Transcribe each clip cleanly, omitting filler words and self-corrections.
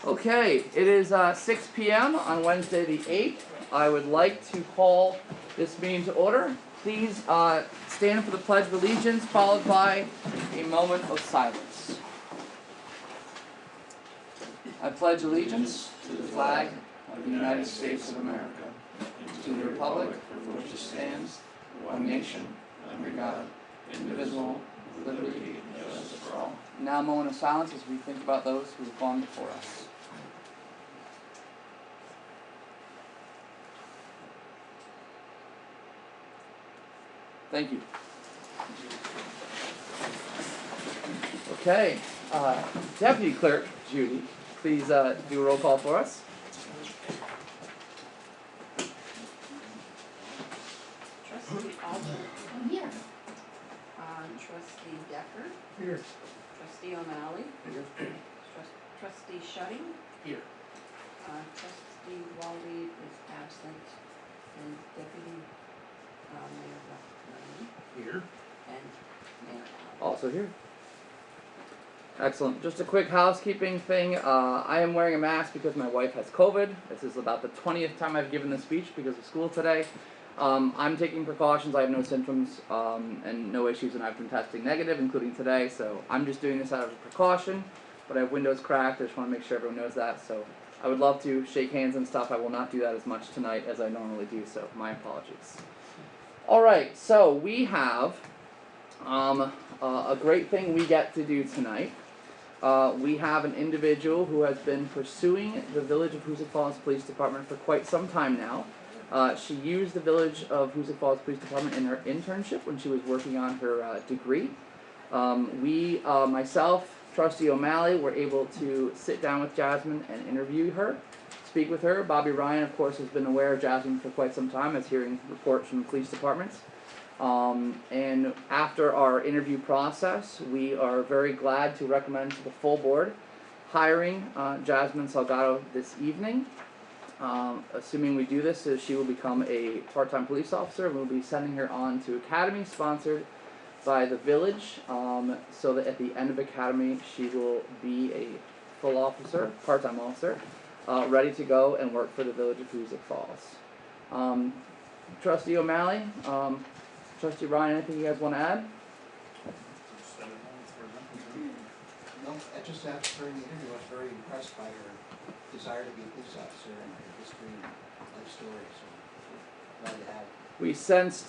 Okay, it is 6 p.m. on Wednesday the 8th. I would like to call this meeting to order. Please stand for the Pledge of Allegiance, followed by a moment of silence. I pledge allegiance to the flag of the United States of America, and to the republic for which it stands, one nation, under God, indivisible, with liberty and justice for all. Now a moment of silence as we think about those who have gone before us. Thank you. Okay, Deputy Clerk Judy, please do a roll call for us. Trustee Alden. Here. Trustee Decker. Here. Trustee O'Malley. Here. Trustee Shudding. Here. Trustee Wally is absent. And Deputy Mayor Buckner. Here. And Mayor Allen. Also here. Excellent. Just a quick housekeeping thing. I am wearing a mask because my wife has COVID. This is about the 20th time I've given this speech because of school today. I'm taking precautions. I have no symptoms and no issues, and I've been testing negative, including today. So I'm just doing this out of precaution. But I have windows cracked. I just want to make sure everyone knows that. So I would love to shake hands and stuff. I will not do that as much tonight as I normally do. So my apologies. All right. So we have a great thing we get to do tonight. We have an individual who has been pursuing the Village of Hoosick Falls Police Department for quite some time now. She used the Village of Hoosick Falls Police Department in her internship when she was working on her degree. Myself, Trustee O'Malley, were able to sit down with Jasmine and interview her, speak with her. Bobby Ryan, of course, has been aware of Jasmine for quite some time, as hearing reports from the police departments. And after our interview process, we are very glad to recommend to the full board hiring Jasmine Salgado this evening. Assuming we do this, she will become a part-time police officer, and we'll be sending her on to Academy, sponsored by the Village, so that at the end of Academy, she will be a full officer, part-time officer, ready to go and work for the Village of Hoosick Falls. Trustee O'Malley, Trustee Ryan, anything you guys want to add? No, I just after during the interview, I was very impressed by her desire to be a police officer and her history and life story, so glad to have her. We sensed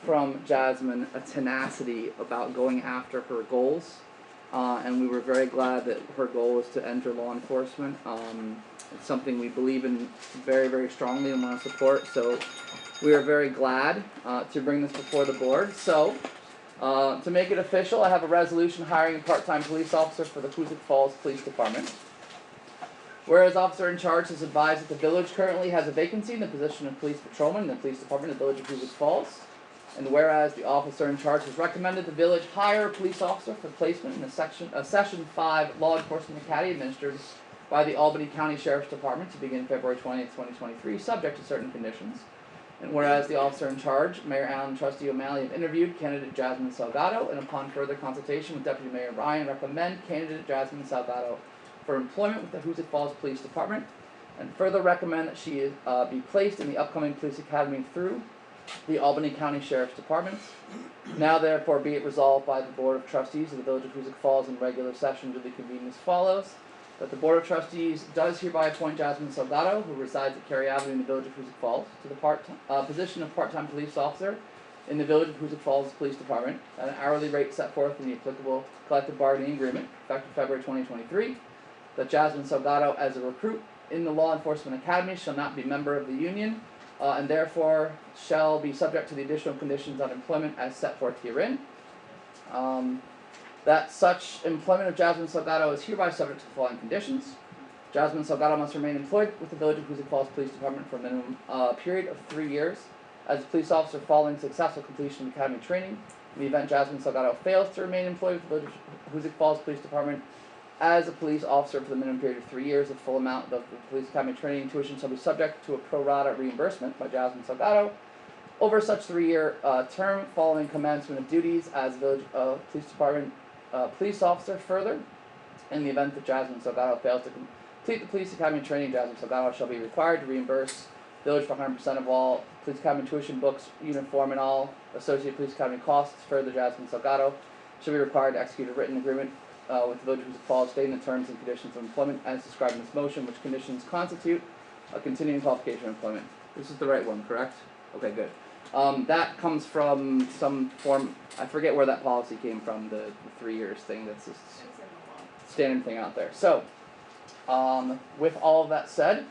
from Jasmine a tenacity about going after her goals, and we were very glad that her goal was to enter law enforcement. It's something we believe in very, very strongly and want to support, so we are very glad to bring this before the board. So, to make it official, I have a resolution hiring a part-time police officer for the Hoosick Falls Police Department. Whereas officer in charge has advised that the village currently has a vacancy in the position of police patrolman in the police department of the village of Hoosick Falls. And whereas the officer in charge has recommended the village hire a police officer for placement in a Session 5 Law Enforcement Academy administered by the Albany County Sheriff's Department to begin February 20th, 2023, subject to certain conditions. And whereas the officer in charge, Mayor Allen and Trustee O'Malley, have interviewed candidate Jasmine Salgado, and upon further consultation with Deputy Mayor Ryan, recommend candidate Jasmine Salgado for employment with the Hoosick Falls Police Department, and further recommend that she be placed in the upcoming police academy through the Albany County Sheriff's Department. Now therefore be it resolved by the Board of Trustees of the Village of Hoosick Falls in regular session to be convened as follows: that the Board of Trustees does hereby appoint Jasmine Salgado, who resides at Cary Avenue in the Village of Hoosick Falls, to the position of part-time police officer in the Village of Hoosick Falls Police Department at an hourly rate set forth in the applicable collective bargaining agreement, effective February 2023. That Jasmine Salgado, as a recruit in the Law Enforcement Academy, shall not be a member of the union, and therefore shall be subject to the additional conditions on employment as set forth herein. That such employment of Jasmine Salgado is hereby subject to the following conditions. Jasmine Salgado must remain employed with the Village of Hoosick Falls Police Department for a minimum period of 3 years as a police officer following successful completion of academy training. In the event Jasmine Salgado fails to remain employed with the Village of Hoosick Falls Police Department as a police officer for the minimum period of 3 years, the full amount of the police academy training and tuition shall be subject to a pro rata reimbursement by Jasmine Salgado over such 3-year term following commencement of duties as Village Police Department police officer. Further, in the event that Jasmine Salgado fails to complete the police academy training, Jasmine Salgado shall be required to reimburse village for 100% of all police academy tuition, books, uniform, and all associated police academy costs. Further, Jasmine Salgado shall be required to execute a written agreement with the village of Hoosick Falls, stating the terms and conditions of employment as described in this motion, which conditions constitute a continuing qualification of employment. This is the right one, correct? Okay, good. That comes from some form, I forget where that policy came from, the 3 years thing, that's just standard thing out there. So, with all of that said,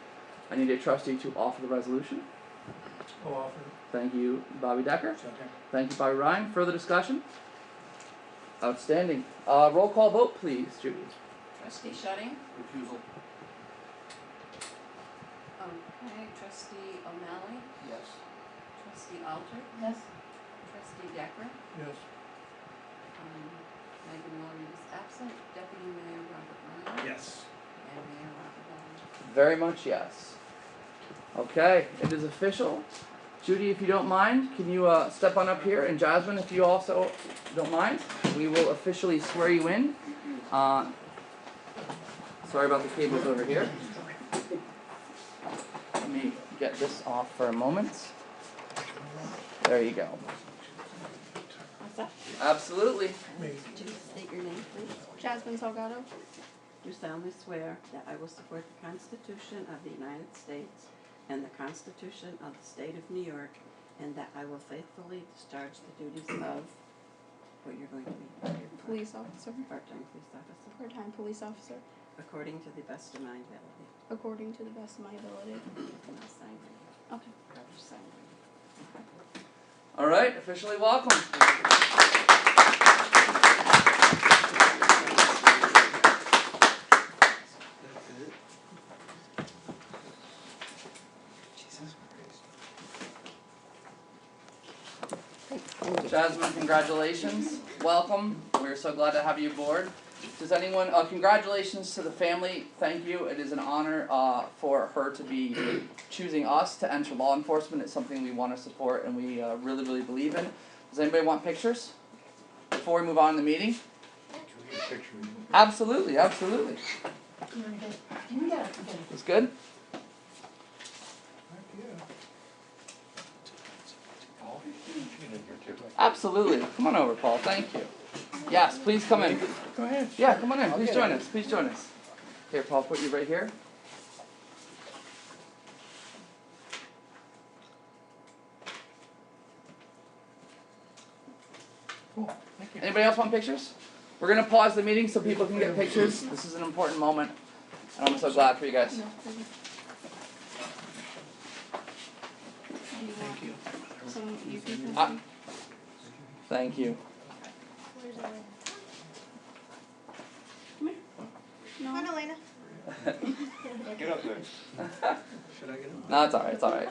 I need a trustee to offer the resolution. I'll offer. Thank you, Bobby Decker. Second. Thank you, Bobby Ryan. Further discussion? Outstanding. Roll call vote, please, Judy. Trustee Shudding. Refusal. Okay, trustee O'Malley. Yes. Trustee Alter. Yes. Trustee Decker. Yes. Megan Laurie is absent. Deputy Mayor Robert Ryan. Yes. And Mayor Robert Ryan. Very much yes. Okay, it is official. Judy, if you don't mind, can you step on up here? And Jasmine, if you also don't mind, we will officially swear you in. Sorry about the cables over here. Let me get this off for a moment. There you go. What's that? Absolutely. Do you state your name, please? Jasmine Salgado. Do solemnly swear that I will support the Constitution of the United States and the Constitution of the State of New York, and that I will faithfully discharge the duties of what you're going to be. Police officer. Part-time police officer. Part-time police officer. According to the best of my ability. According to the best of my ability. And I'll sign it. Okay. I'll just sign it. All right, officially welcome. Jasmine, congratulations. Welcome. We're so glad to have you aboard. Does anyone, congratulations to the family. Thank you. It is an honor for her to be choosing us to enter law enforcement. It's something we want to support and we really, really believe in. Does anybody want pictures before we move on in the meeting? Absolutely, absolutely. It's good? Absolutely. Come on over, Paul. Thank you. Yes, please come in. Go ahead. Yeah, come on in. Please join us. Please join us. Here, Paul, put you right here. Cool. Thank you. Anybody else want pictures? We're going to pause the meeting so people can get pictures. This is an important moment, and I'm so glad for you guys. No, thank you. Do you want Thank you. some you can Thank you. Where's Elena? Come here. No. Come on, Elena. Get up there. Should I get up? No, it's alright, it's alright.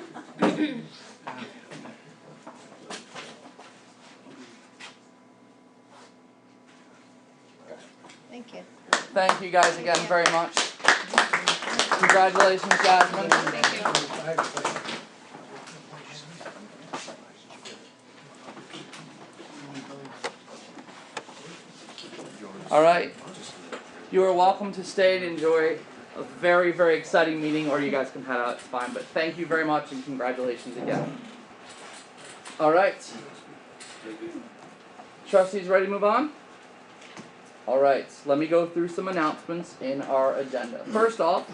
Thank you. Thank you guys again very much. Congratulations, Jasmine. Thank you. Alright. You are welcome to stay and enjoy a very, very exciting meeting, or you guys can head out, it's fine. But thank you very much and congratulations again. Alright. Trustees ready to move on? Alright, let me go through some announcements in our agenda. First off,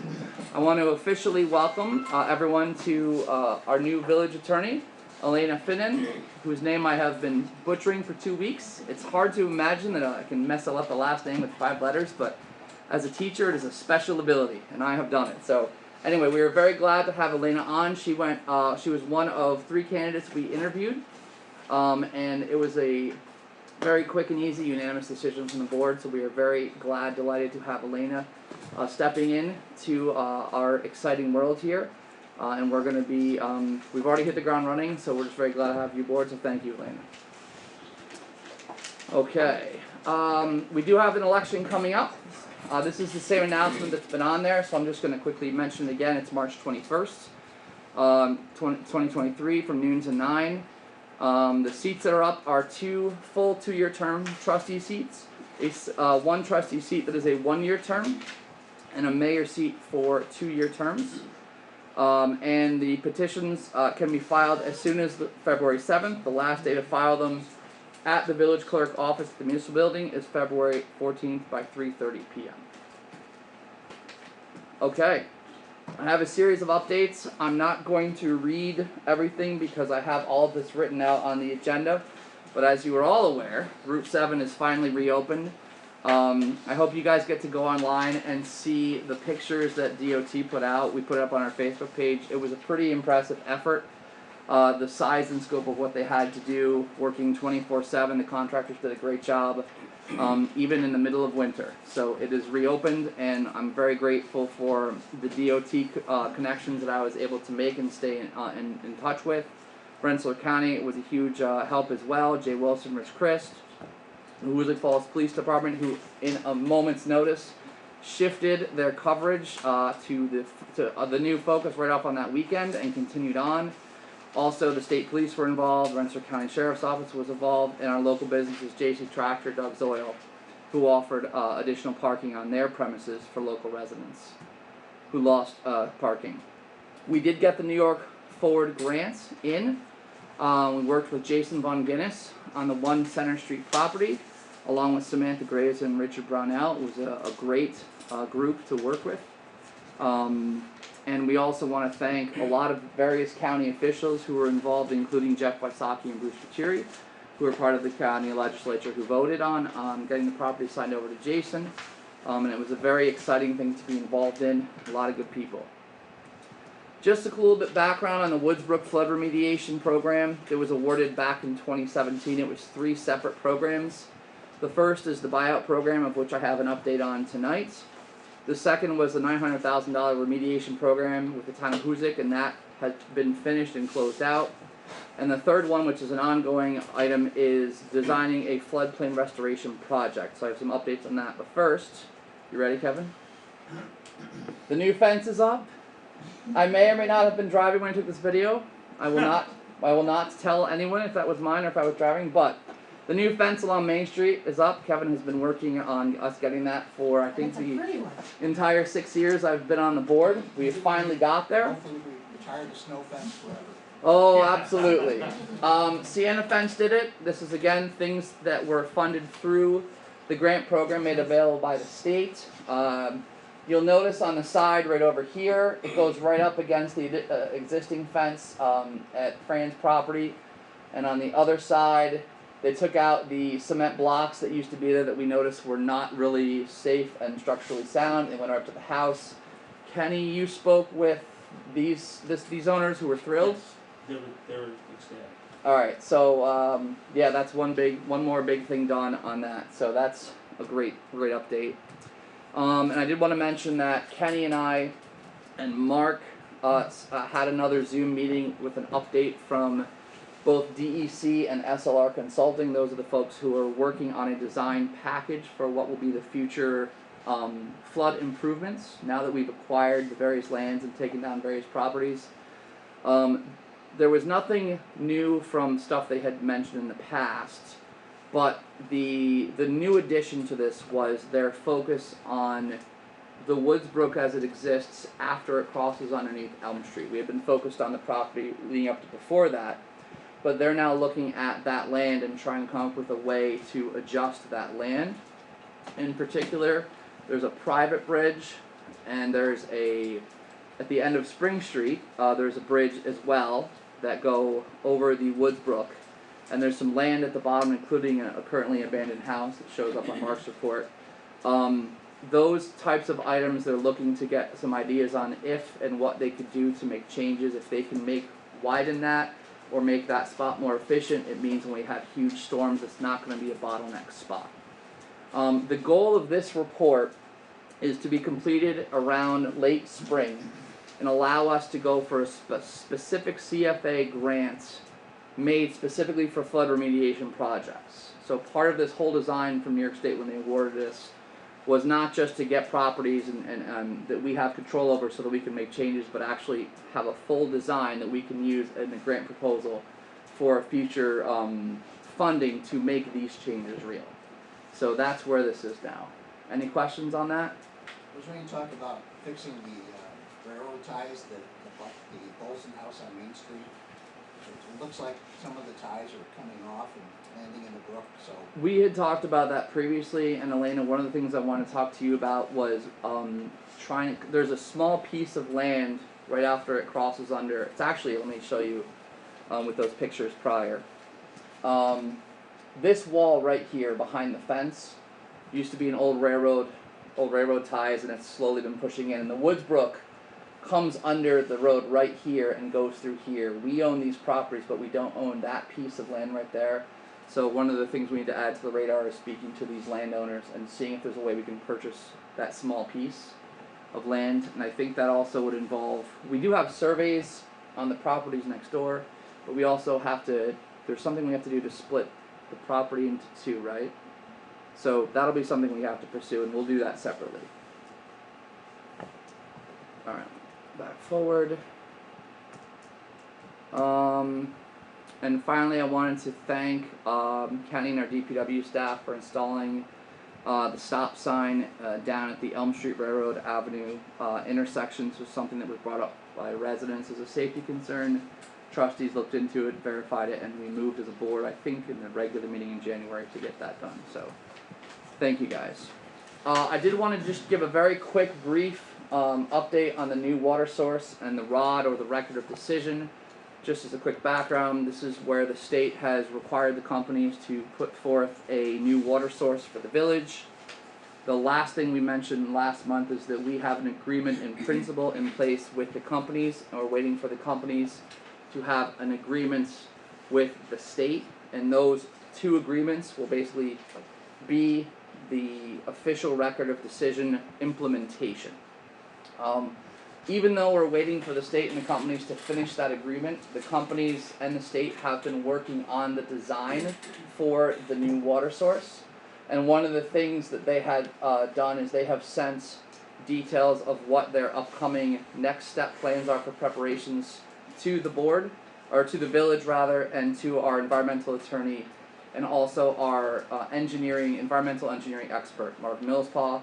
I want to officially welcome everyone to our new village attorney, Elena Finnan, whose name I have been butchering for 2 weeks. It's hard to imagine that I can mess up the last name with 5 letters, but as a teacher it is a special ability, and I have done it. So anyway, we are very glad to have Elena on. She was one of 3 candidates we interviewed, and it was a very quick and easy unanimous decision from the board, so we are very delighted to have Elena stepping in to our exciting world here. And we're going to be, we've already hit the ground running, so we're just very glad to have you aboard, so thank you, Elena. Okay, we do have an election coming up. This is the same announcement that's been on there, so I'm just going to quickly mention it again. It's March 21st, 2023 from noon to 9. The seats that are up are 2 full 2-year term trustee seats, one trustee seat that is a 1-year term, and a mayor seat for 2-year terms. And the petitions can be filed as soon as February 7th. The last day to file them at the village clerk office at the municipal building is February 14th by 3:30 p.m. Okay, I have a series of updates. I'm not going to read everything because I have all of this written out on the agenda. But as you are all aware, Route 7 is finally reopened. I hope you guys get to go online and see the pictures that DOT put out. We put it up on our Facebook page. It was a pretty impressive effort. The size and scope of what they had to do, working 24/7. The contractors did a great job, even in the middle of winter. So it is reopened, and I'm very grateful for the DOT connections that I was able to make and stay in touch with. Rensselaer County was a huge help as well. Jay Wilson, Rich Christ, the Hoosick Falls Police Department, who in a moment's notice shifted their coverage to the new focus right off on that weekend and continued on. Also, the state police were involved, Rensselaer County Sheriff's Office was involved, and our local businesses, JC Tractor, Doug's Oil, who offered additional parking on their premises for local residents who lost parking. We did get the New York Forward grants in. We worked with Jason Von Guinness on the 1 Center Street property, along with Samantha Graves and Richard Brownell. It was a great group to work with. And we also want to thank a lot of various county officials who were involved, including Jeff Wysocki and Bruce Faturi, who were part of the county legislature who voted on getting the property signed over to Jason. And it was a very exciting thing to be involved in. A lot of good people. Just a little bit background on the Woodsbrook Flood Remediation Program. It was awarded back in 2017. It was 3 separate programs. The first is the buyout program, of which I have an update on tonight. The second was the $900,000 remediation program with the town of Hoosick, and that has been finished and closed out. And the third one, which is an ongoing item, is designing a floodplain restoration project. So I have some updates on that. But first, you ready, Kevin? The new fence is up. I may or may not have been driving when I took this video. I will not tell anyone if that was mine or if I was driving, but the new fence along Main Street is up. Kevin has been working on us getting that for, I think, the entire 6 years I've been on the board. We finally got there. Hopefully we retire the snow fence forever. Oh, absolutely. Sienna Fence did it. This is, again, things that were funded through the grant program made available by the state. You'll notice on the side right over here, it goes right up against the existing fence at Fran's property. And on the other side, they took out the cement blocks that used to be there that we noticed were not really safe and structurally sound. They went right up to the house. Kenny, you spoke with these owners who were thrilled? They were ecstatic. Alright, so yeah, that's one more big thing done on that. So that's a great update. And I did want to mention that Kenny and I and Mark had another Zoom meeting with an update from both DEC and SLR Consulting. Those are the folks who are working on a design package for what will be the future flood improvements now that we've acquired the various lands and taken down various properties. There was nothing new from stuff they had mentioned in the past, but the new addition to this was their focus on the Woodsbrook as it exists after it crosses underneath Elm Street. We had been focused on the property leading up to before that, but they're now looking at that land and trying to come up with a way to adjust that land. In particular, there's a private bridge, and there's at the end of Spring Street, there's a bridge as well that go over the Woodsbrook. And there's some land at the bottom, including a currently abandoned house that shows up on Mark's report. Those types of items, they're looking to get some ideas on if and what they could do to make changes. If they can widen that or make that spot more efficient, it means when we have huge storms, it's not going to be a bottleneck spot. The goal of this report is to be completed around late spring and allow us to go for a specific CFA grants made specifically for flood remediation projects. So part of this whole design from New York State when they awarded this was not just to get properties and that we have control over so that we can make changes, but actually have a full design that we can use in the grant proposal for future funding to make these changes real. So that's where this is now. Any questions on that? Was there any talk about fixing the railroad ties, the Bolson House on Main Street? It looks like some of the ties are coming off and landing in the brook, so. We had talked about that previously, and Elena, one of the things I wanted to talk to you about was there's a small piece of land right after it crosses under, it's actually, let me show you with those pictures prior. This wall right here behind the fence used to be an old railroad ties, and it's slowly been pushing in. And the Woods Brook comes under the road right here and goes through here. We own these properties, but we don't own that piece of land right there. So one of the things we need to add to the radar is speaking to these landowners and seeing if there's a way we can purchase that small piece of land. And I think that also would involve, we do have surveys on the properties next door, but we also have to, there's something we have to do to split the property into two, right? So that'll be something we have to pursue, and we'll do that separately. Alright, back forward. And finally, I wanted to thank Kenny and our DPW staff for installing the stop sign down at the Elm Street Railroad Avenue intersection. This was something that was brought up by residents as a safety concern. Trustees looked into it, verified it, and we moved as a board, I think, in the regular meeting in January to get that done. So, thank you guys. I did want to just give a very quick, brief update on the new water source and the ROD, or the Record of Decision. Just as a quick background, this is where the state has required the companies to put forth a new water source for the village. The last thing we mentioned last month is that we have an agreement in principle in place with the companies, and we're waiting for the companies to have an agreement with the state, and those two agreements will basically be the official Record of Decision implementation. Even though we're waiting for the state and the companies to finish that agreement, the companies and the state have been working on the design for the new water source. And one of the things that they had done is they have sent details of what their upcoming next step plans are for preparations to the board, or to the village rather, and to our environmental attorney, and also our environmental engineering expert, Mark Millspaw.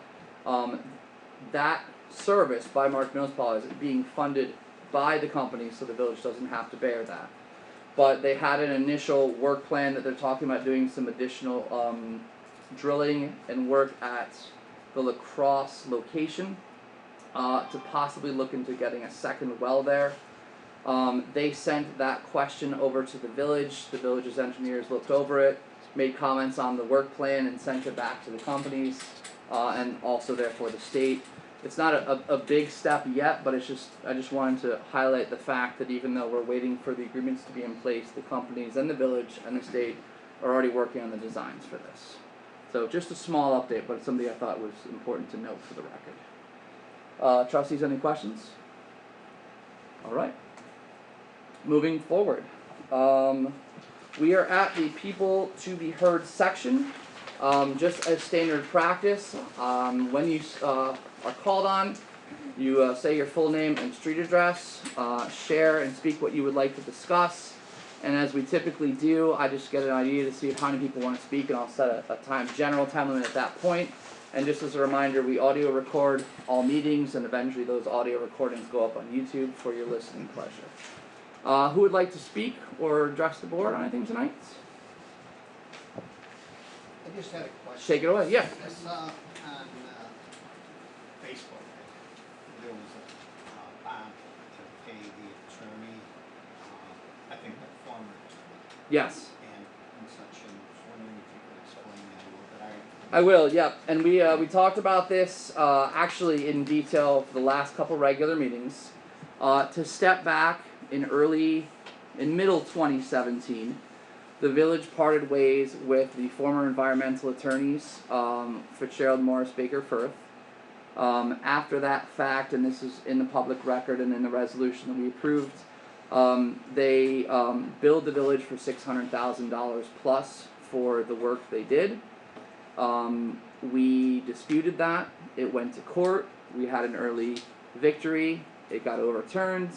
That service by Mark Millspaw is being funded by the company, so the village doesn't have to bear that. But they had an initial work plan that they're talking about doing some additional drilling and work at the La Crosse location to possibly look into getting a second well there. They sent that question over to the village. The village's engineers looked over it, made comments on the work plan, and sent it back to the companies, and also therefore the state. It's not a big step yet, but I just wanted to highlight the fact that even though we're waiting for the agreements to be in place, the companies and the village and the state are already working on the designs for this. So just a small update, but it's something I thought was important to note for the record. Trustees, any questions? All right. Moving forward. We are at the People to be Heard section. Just as standard practice, when you are called on, you say your full name and street address, share and speak what you would like to discuss, and as we typically do, I just get an idea to see how many people want to speak, and I'll set a general time limit at that point. And just as a reminder, we audio record all meetings, and eventually those audio recordings go up on YouTube for your listening pleasure. Who would like to speak or address the board on anything tonight? I just had a question. Shake it away, yeah. I saw on Facebook there was a bond to pay the attorney, I think the former attorney, Yes. and such, and was wondering if you could explain that a little bit. I will, yep. And we talked about this actually in detail for the last couple regular meetings. To step back in middle 2017, the village parted ways with the former environmental attorneys, Fitzgerald, Morris, Baker, Firth. After that fact, and this is in the public record and in the resolution that we approved, they billed the village for $600,000 plus for the work they did. We disputed that. It went to court. We had an early victory. It got overturned.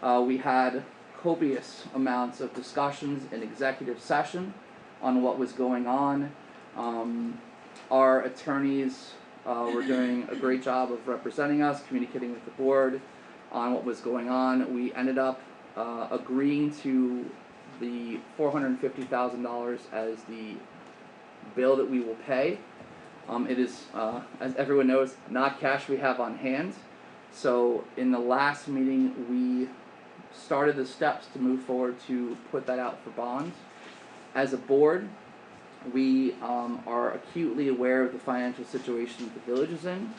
We had copious amounts of discussions in executive session on what was going on. Our attorneys were doing a great job of representing us, communicating with the board on what was going on. We ended up agreeing to the $450,000 as the bill that we will pay. It is, as everyone knows, not cash we have on hand. So in the last meeting, we started the steps to move forward to put that out for bonds. As a board, we are acutely aware of the financial situation that the village is in,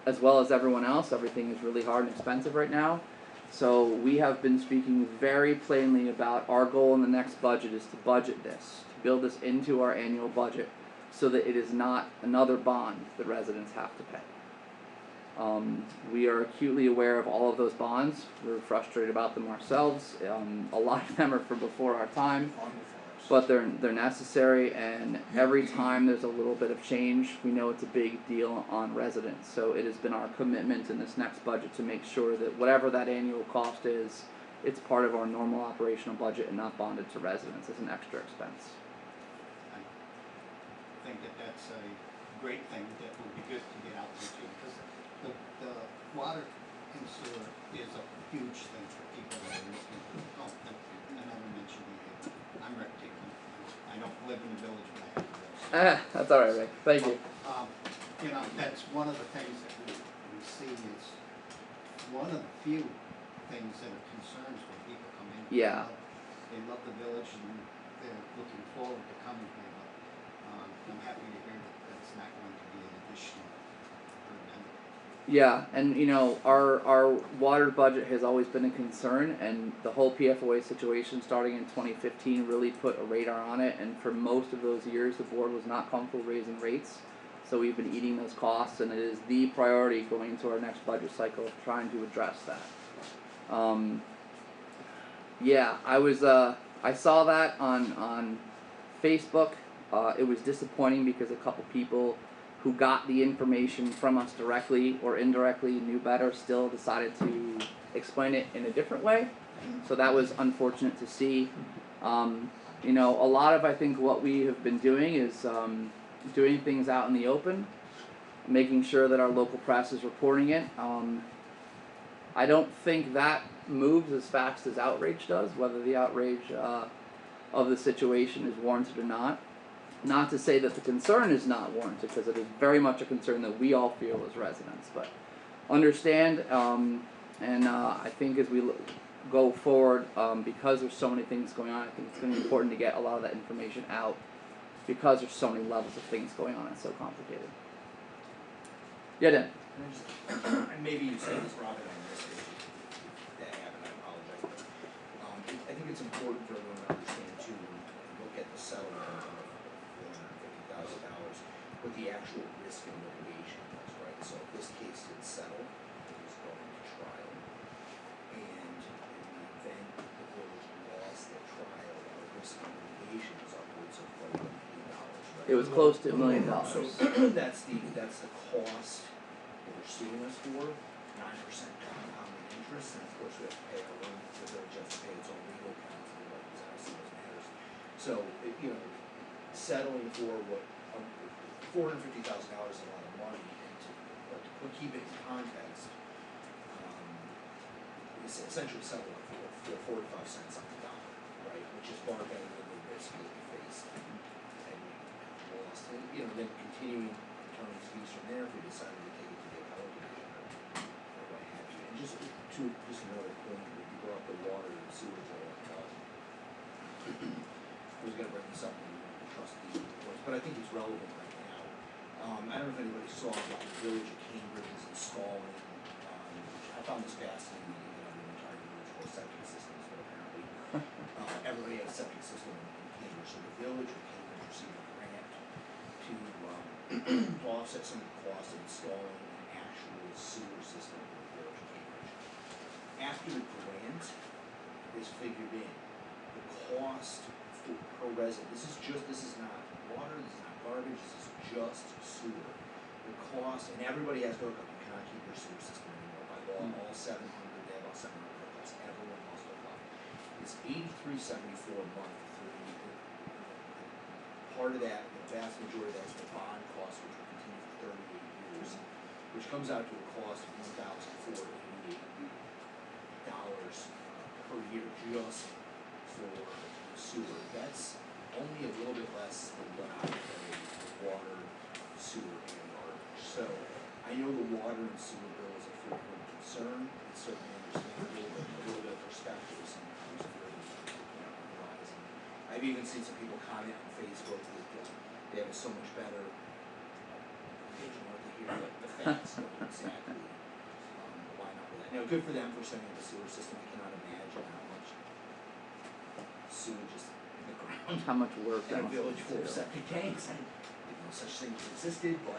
as well as everyone else. Everything is really hard and expensive right now. So we have been speaking very plainly about our goal in the next budget is to budget this, to build this into our annual budget, so that it is not another bond that residents have to pay. We are acutely aware of all of those bonds. We're frustrated about them ourselves. A lot of them are from before our time, but they're necessary, and every time there's a little bit of change, we know it's a big deal on residents. So it has been our commitment in this next budget to make sure that whatever that annual cost is, it's part of our normal operational budget and not bonded to residents as an extra expense. I think that that's a great thing that would be good to get out there too, because the water and sewer is a huge thing for people that are listening. Oh, I never mentioned it. I'm Rick Dickey. I don't live in the village, but I have to go. That's alright, Rick. Thank you. You know, that's one of the things that we see is one of the few things that are concerns when people come in. Yeah. They love the village and they're looking forward to coming here, but I'm happy to hear that that's not going to be an additional burden. Yeah, and you know, our water budget has always been a concern, and the whole PFOA situation starting in 2015 really put a radar on it, and for most of those years the board was not comfortable raising rates, so we've been eating those costs, and it is the priority going into our next budget cycle of trying to address that. Yeah, I saw that on Facebook. It was disappointing because a couple people who got the information from us directly or indirectly knew better still decided to explain it in a different way. So that was unfortunate to see. You know, a lot of I think what we have been doing is doing things out in the open, making sure that our local press is reporting it. I don't think that moves as fast as outrage does, whether the outrage of the situation is warranted or not. Not to say that the concern is not warranted, because it is very much a concern that we all feel as residents, but understand, and I think as we go forward, because there's so many things going on, I think it's going to be important to get a lot of that information out, because there's so many levels of things going on, it's so complicated. Yeah, Dan. And maybe you said this, Robin, I missed it. That happened, I apologize. But I think it's important for everyone to understand too, when you look at the settlement of $450,000, what the actual risk and litigation was, right? So if this case did settle, it was going to trial. And in the event the village lost their trial, our risk and litigation is upwards of $1 million, right? It was close to $1 million. So that's the cost that they're suing us for, 9% compounded interest, and of course we have to pay our own, the village has to pay its own legal counsel to represent us in those matters. So, you know, settling for what, $450,000 is a lot of money, but to keep it in context, it's essentially settling for 45 cents on the dollar, right, which is far better than the risk that we faced and lost. And, you know, then continuing attorney's fees from there if we decided to take it to the appellate division or what have you. And just another point, you brought up the water and sewer bill. I was going to bring this up in the trustees reports, but I think it's relevant right now. I don't know if anybody saw what the village of Cambridge is installing. I found this fascinating, even though the entire village full septic systems, but apparently everybody has a septic system in Cambridge. So the village of Cambridge received a grant to offset some of the costs of installing an actual sewer system in the village of Cambridge. After the grant is figured in, the cost per resident, this is not water, this is not garbage, this is just sewer. The cost, and everybody has to hook up, you cannot keep your sewer system anymore. By law, all 700, they have all 700 hookups, everyone must hook up. It's $83.74 a month for 3 years. Part of that, the vast majority of that is the bond cost, which will continue for 38 years. which comes out to a cost of $1,488 per year just for the sewer. That's only a little bit less than what I pay for water, sewer, and garbage. So I know the water and sewer bill is a frequent concern. It's certainly understandable, but a little bit of perspective sometimes really, rising. I've even seen some people comment on Facebook that they have so much better. I don't want to hear the facts don't exactly line up with that. Now, good for them for sending the sewer system. I cannot imagine how much sewage is in the ground. How much work In that a must village be full of too. septic tanks. I didn't know such things existed, but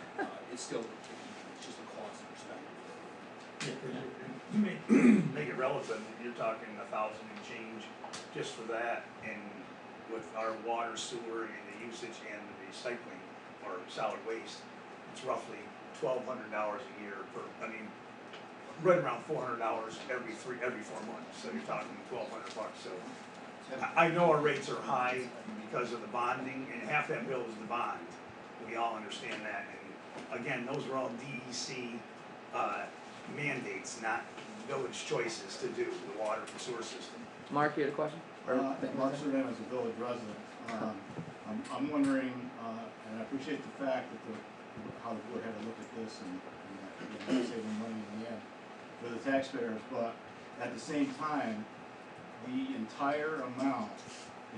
it's still, it's just a cost perspective. You make it relevant, you're talking 1,000 and change just for that, and with our water, sewer, and the usage and the recycling or solid waste, it's roughly $1,200 a year per, right around $400 every 4 months, so you're talking $1,200. So I know our rates are high because of the bonding, and half that bill is the bond. We all understand that, and again, those are all DEC mandates, not village choices to do the water and sewer system. Mark, you had a question? Mark Servan is a village resident. I'm wondering, and I appreciate the fact that how the board had to look at this and saving money in the end for the taxpayers, but at the same time, the entire amount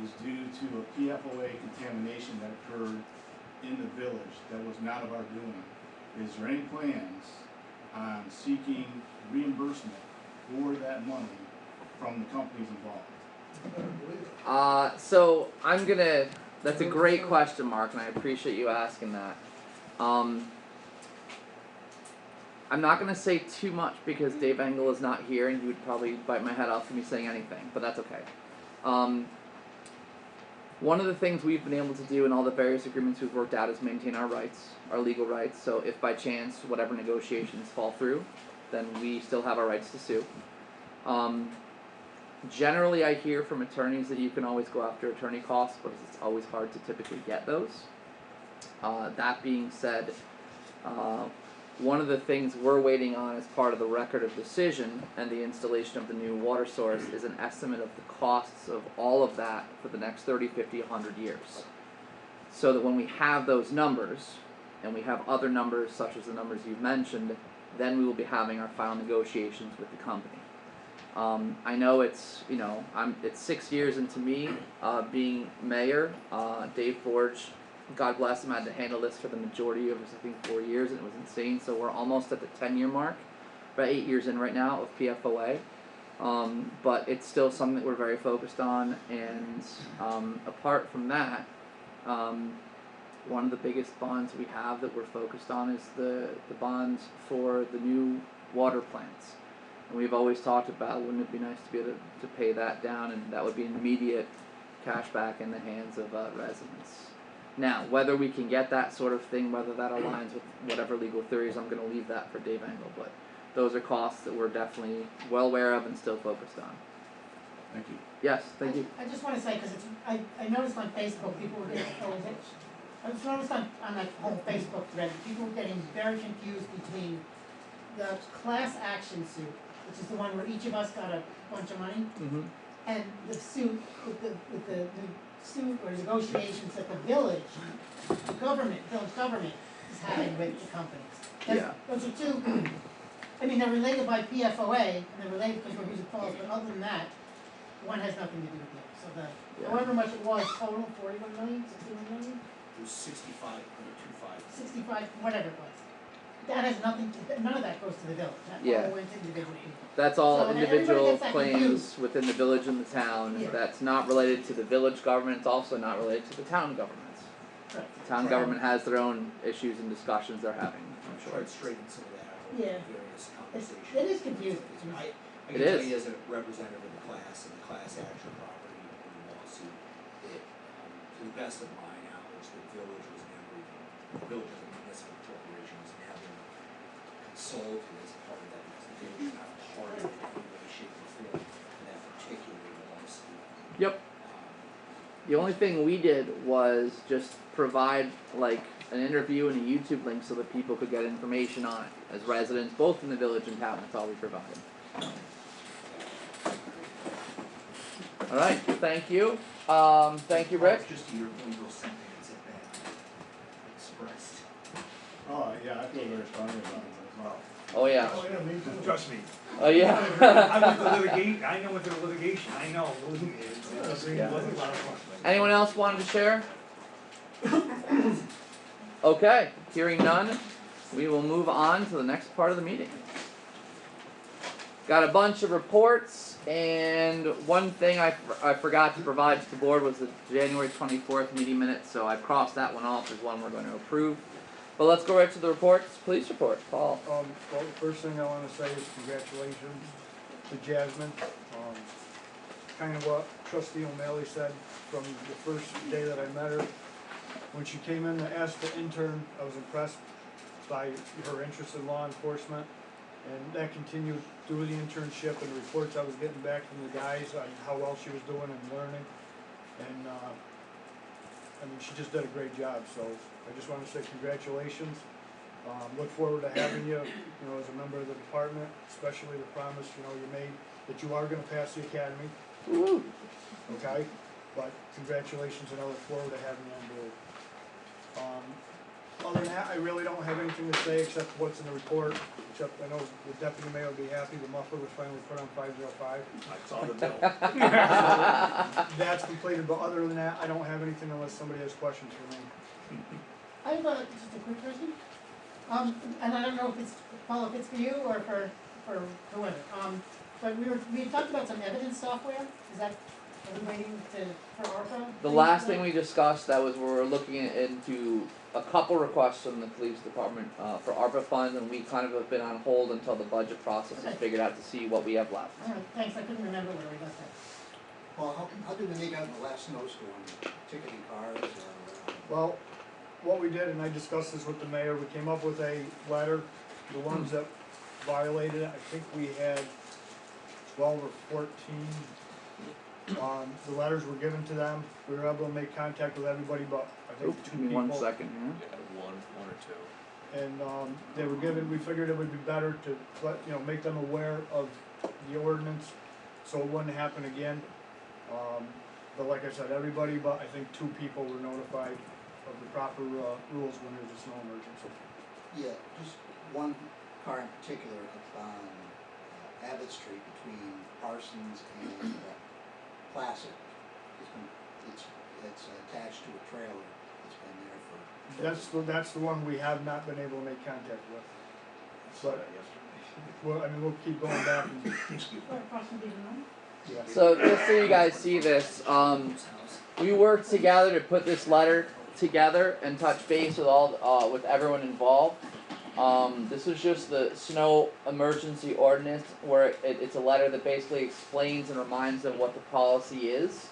is due to a PFOA contamination that occurred in the village that was not of our doing. Is there any plans on seeking reimbursement for that money from the companies involved? So that's a great question, Mark, and I appreciate you asking that. I'm not gonna say too much because Dave Engel is not here and he would probably bite my head off for me saying anything, but that's okay. One of the things we've been able to do in all the various agreements we've worked out is maintain our rights, our legal rights, so if by chance whatever negotiations fall through, then we still have our rights to sue. Generally, I hear from attorneys that you can always go after attorney costs, but it's always hard to typically get those. That being said, one of the things we're waiting on as part of the record of decision and the installation of the new water source is an estimate of the costs of all of that for the next 30, 50, 100 years. So that when we have those numbers, and we have other numbers such as the numbers you've mentioned, then we will be having our final negotiations with the company. I know it's 6 years into me being mayor. Dave Forge, God bless him, had to handle this for the majority of his, I think, 4 years, and it was insane. So we're almost at the 10-year mark, about 8 years in right now of PFOA. But it's still something that we're very focused on, and apart from that, one of the biggest bonds we have that we're focused on is the bonds for the new water plants. And we've always talked about, wouldn't it be nice to be able to pay that down, and that would be an immediate cash back in the hands of residents. Now, whether we can get that sort of thing, whether that aligns with whatever legal theories, I'm going to leave that for Dave Engel, but those are costs that we're definitely well aware of and still focused on. Thank you. Yes, thank you. I just want to say, because I noticed on Facebook, people were getting, I just noticed on that whole Facebook thread, people were getting very confused between the class action suit, which is the one where each of us got a bunch of money, Mm-hmm. and the suit with the suit or negotiations that the village government is having with the companies. Yeah. Those are two, I mean, they're related by PFOA, and they're related because we're Hoosick Falls, but other than that, one has nothing to do with the other. So Yeah. however much it was total, 41 million, 61 million, It was 65.25. 65, whatever it was. That has nothing, none of that goes to the village. That Yeah. all went to individual people. That's all So, and everybody individual gets that claims confused. within the village and the town. Yeah. That's not related to the village government. It's also not related to the town governments. Correct. The town government has their own issues and discussions they're having, I'm sure. Tried to straighten some of that out Yeah. in various conversations. It is confusing. I It can tell is. you as a representative of the class and the class action property in the lawsuit, to the best of my knowledge, the village was never even, the village as a municipal corporation was never consulted as part of that, because the village was not part of it in any way, shape, or form in that particular lawsuit. Yep. The only thing we did was just provide, like, an interview and a YouTube link so that people could get information on it. As residents, both in the village and town, that's all we provided. All right, thank you. Thank you, Rick. Just your legal sentence at that expressed. Oh, yeah, I feel very strongly about it as well. Oh yeah. Oh, yeah, me too. Trust me. Oh yeah. I went to litigation, I know went to the litigation, I know, believe me, it wasn't Yeah. a lot of fun. Anyone else wanted to share? Okay, hearing none, we will move on to the next part of the meeting. Got a bunch of reports, and one thing I forgot to provide to the board was the January 24th meeting minutes, so I crossed that one off as one we're going to approve. But let's go right to the reports. Police report, Paul. Well, the first thing I wanna say is congratulations to Jasmine. Kind of what trustee O'Malley said from the first day that I met her. When she came in to ask for intern, I was impressed by her interest in law enforcement. And that continued through the internship and the reports I was getting back from the guys on how well she was doing and learning. And, I mean, she just did a great job, so I just wanna say congratulations. Look forward to having you, as a member of the department, especially the promise, you made that you are gonna pass the academy. Woo. Okay, but congratulations, and I look forward to having you on board. Other than that, I really don't have anything to say except what's in the report, except I know the deputy mayor will be happy, the muffler was finally put on 505. I saw the bill. That's completed, but other than that, I don't have anything unless somebody has questions for me. I have just a quick question. And I don't know if it's, Paul, if it's for you or for whoever. But we talked about some evidence software. Is that, are we waiting for ARPA? The last thing we discussed, that was we were looking into a couple requests from the police department for ARPA funds, and we kind of have been on hold until the budget process is Okay. figured out to see what we have left. All right, thanks. I couldn't remember where we got that. Well, how did we make out in the last snowstorm, ticketing cars or? Well, what we did, and I discussed this with the mayor, we came up with a letter, the ones that violated it, I think we had 12 or 14. The letters were given to them, we were able to make contact with everybody but I think Oop, 2 give me people. 1 second here. Yeah, one or two. And they were given, we figured it would be better to let, make them aware of the ordinance, so it wouldn't happen again. But like I said, everybody but I think 2 people were notified of the proper rules when there's a snow emergency. Yeah, just one car in particular up on Abbott Street between Parsons and Placid. It's attached to a trailer. It's been there for. That's the one we have not been able to make contact with. But, well, I mean, we'll keep going back and, Or possibly none? yeah. So just so you guys see this, we worked together to put this letter together and touch base with all with everyone involved. This was just the snow emergency ordinance, where it's a letter that basically explains and reminds them what the policy is,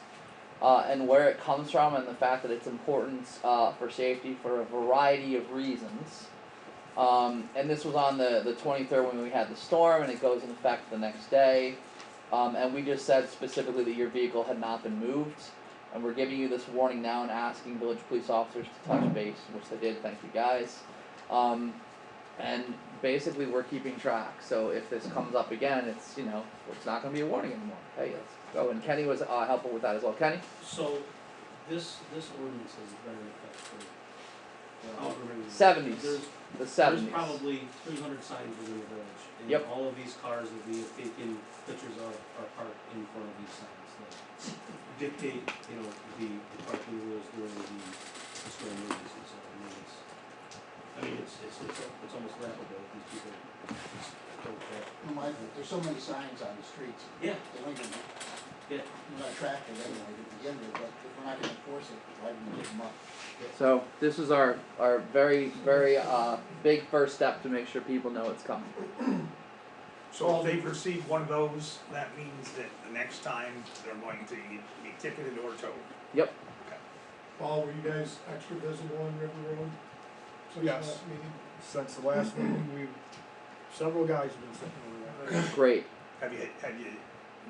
and where it comes from, and the fact that it's important for safety for a variety of reasons. And this was on the 23rd when we had the storm, and it goes in effect the next day. And we just said specifically that your vehicle had not been moved. And we're giving you this warning now and asking village police officers to touch base, which they did, thank you guys. And basically we're keeping track, so if this comes up again, it's, it's not gonna be a warning anymore. Hey, let's go, and Kenny was helpful with that as well. Kenny? So, this ordinance has been in effect for however many years. 70s. There's The 70s. probably 300 signs within the village. And Yep. all of these cars that we have taken pictures of are parked in front of these signs that dictate, the parking rules during the storm emergency. So, it's almost laughable if these people just don't care. There's so many signs on the streets. Yeah. They don't even, Yeah. we're not attractive anyway to begin with, but if we're not gonna enforce it, why do we give them up? So this is our very, very big first step to make sure people know it's coming. So if they've received one of those, that means that the next time they're going to be ticketed or towed. Yep. Paul, were you guys extra visible on River Road since Yes. the last meeting? Since the last meeting, several guys have been sitting over there. Great. Have you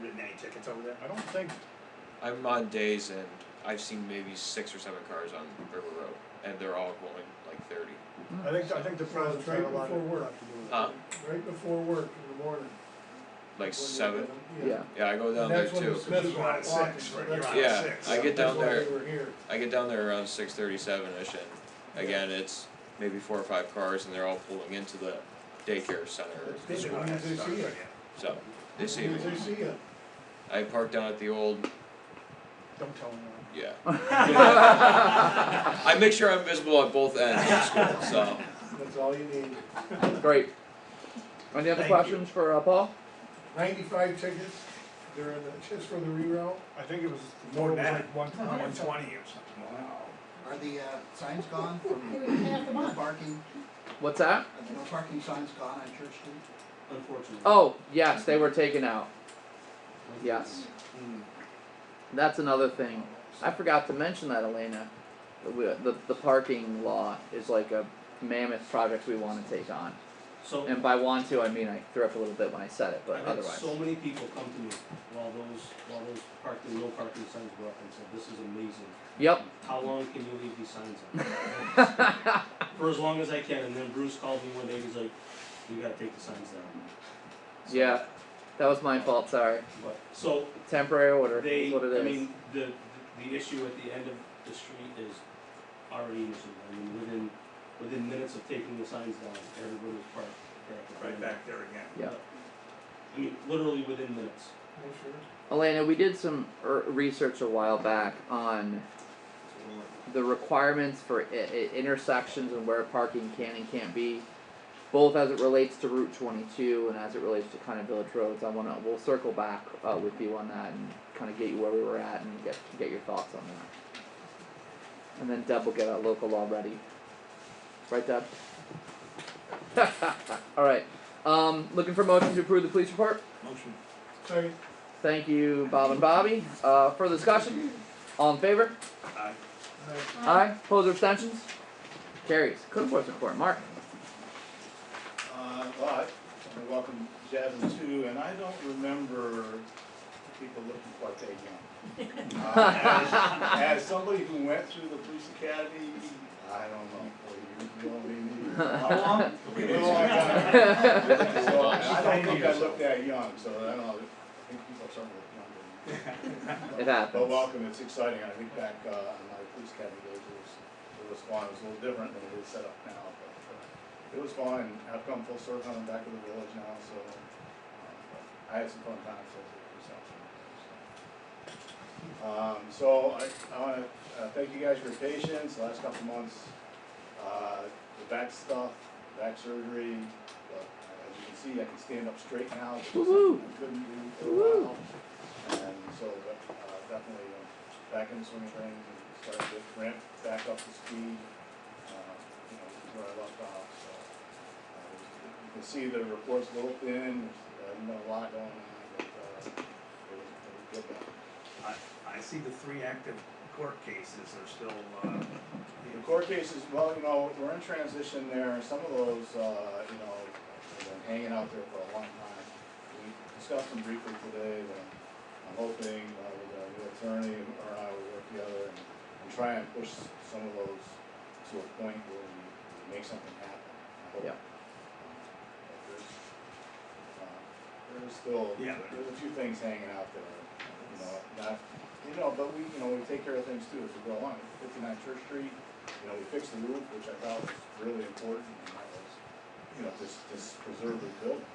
written any tickets over there? I don't think, I'm on days and I've seen maybe 6 or 7 cars on River Road, and they're all going like 30. I think the presence had a lot to do with it. Right before work in the morning. Like when 7. they get 'em, Yeah. Yeah, I go down And there that's when the too. Smiths You're were on at walking, 6, so right? that's- You're on Yeah, at 6. I get that's down why there. they were here. I get down there around 6:37ish, and again, it's maybe 4 or 5 cars, and they're all pulling into the daycare center. That's good, as long as they see you. So they As see long as me. they see you. I park down at the old. Don't tell them Yeah. I make sure I'm visible at both ends of the school. So That's all you need. Great. Any other Thank you. questions for Paul? 95 tickets, they're in the, just for the reroute. I think it was, More it was than like that. 120. 120 or something. Wow. Are the signs gone from It was half the no month. parking? What's that? Are the no parking signs gone on Church Street? Unfortunately. Oh, yes, they were taken out. Yes. That's another thing. I forgot to mention that, Elena. The parking law is like a mammoth project we want to take on. So, And by want to, I mean I threw up a little bit when I said it, but I've had otherwise. so many people come to me while those no parking signs were up and said, this is amazing. Yep. How long can you leave these signs up? For as long as I can, and then Bruce called me one day, he's like, you gotta take the signs down. So, Yeah. That was my fault, sorry. But, so, Temporary order they, is what it is. I mean, the issue at the end of the street is already an issue. I mean, within minutes of taking the signs down, everybody was parked there at the Right front. back there again. Yeah. I mean, literally within minutes. No, sure. Elena, we did some research a while back on the requirements for intersections and where parking can and can't be, both as it relates to Route 22 and as it relates to kind of village roads. We'll circle back with you on that and kind of get you where we were at and get your thoughts on that. And then Deb will get our local law ready. Right, Deb? All right. Looking for motion to approve the police report. Motion. Second. Thank you, Bob and Bobby. Further discussion? All in favor? Aye. Aye. Opposed or abstentions? Carries. Code enforcement report. Mark. Well, I welcome Jasmine too, and I don't remember people looking quite that young. As somebody who went through the police academy, I don't know, 4 years ago maybe. How long? A long time. So I don't think I look that young, so I don't know, I think people are starting to look younger. It happens. But welcome, it's exciting. I think back on my police academy days, it was fun. It was a little different than it is set up now, but it was fun. I've come full circle. I'm back in the village now, so I had some fun times as a police officer. So I want to thank you guys for your patience. The last couple of months, the back stuff, back surgery. But as you can see, I can stand up straight now, which is Woo-hoo. something I couldn't do for a while. And so, but definitely back in the swing of things and starting to ramp back up to speed. You know, where I left off. So you can see the report's a little thin. There's been a lot going on, but it was good. I see the 3 active court cases are still. The court cases, well, you know, we're in transition there. Some of those, you know, have been hanging out there for a long time. We discussed them briefly today, but I'm hoping with our new attorney, her and I will work together and try and push some of those to a point where we make something happen. I hope. Yeah. There's still, Yeah. there's a few things hanging out there, you know, not, you know, but we, you know, we take care of things too as we go along. 59 Church Street, you know, we fixed the roof, which I thought was really important, and that was, you know, just preserve the building.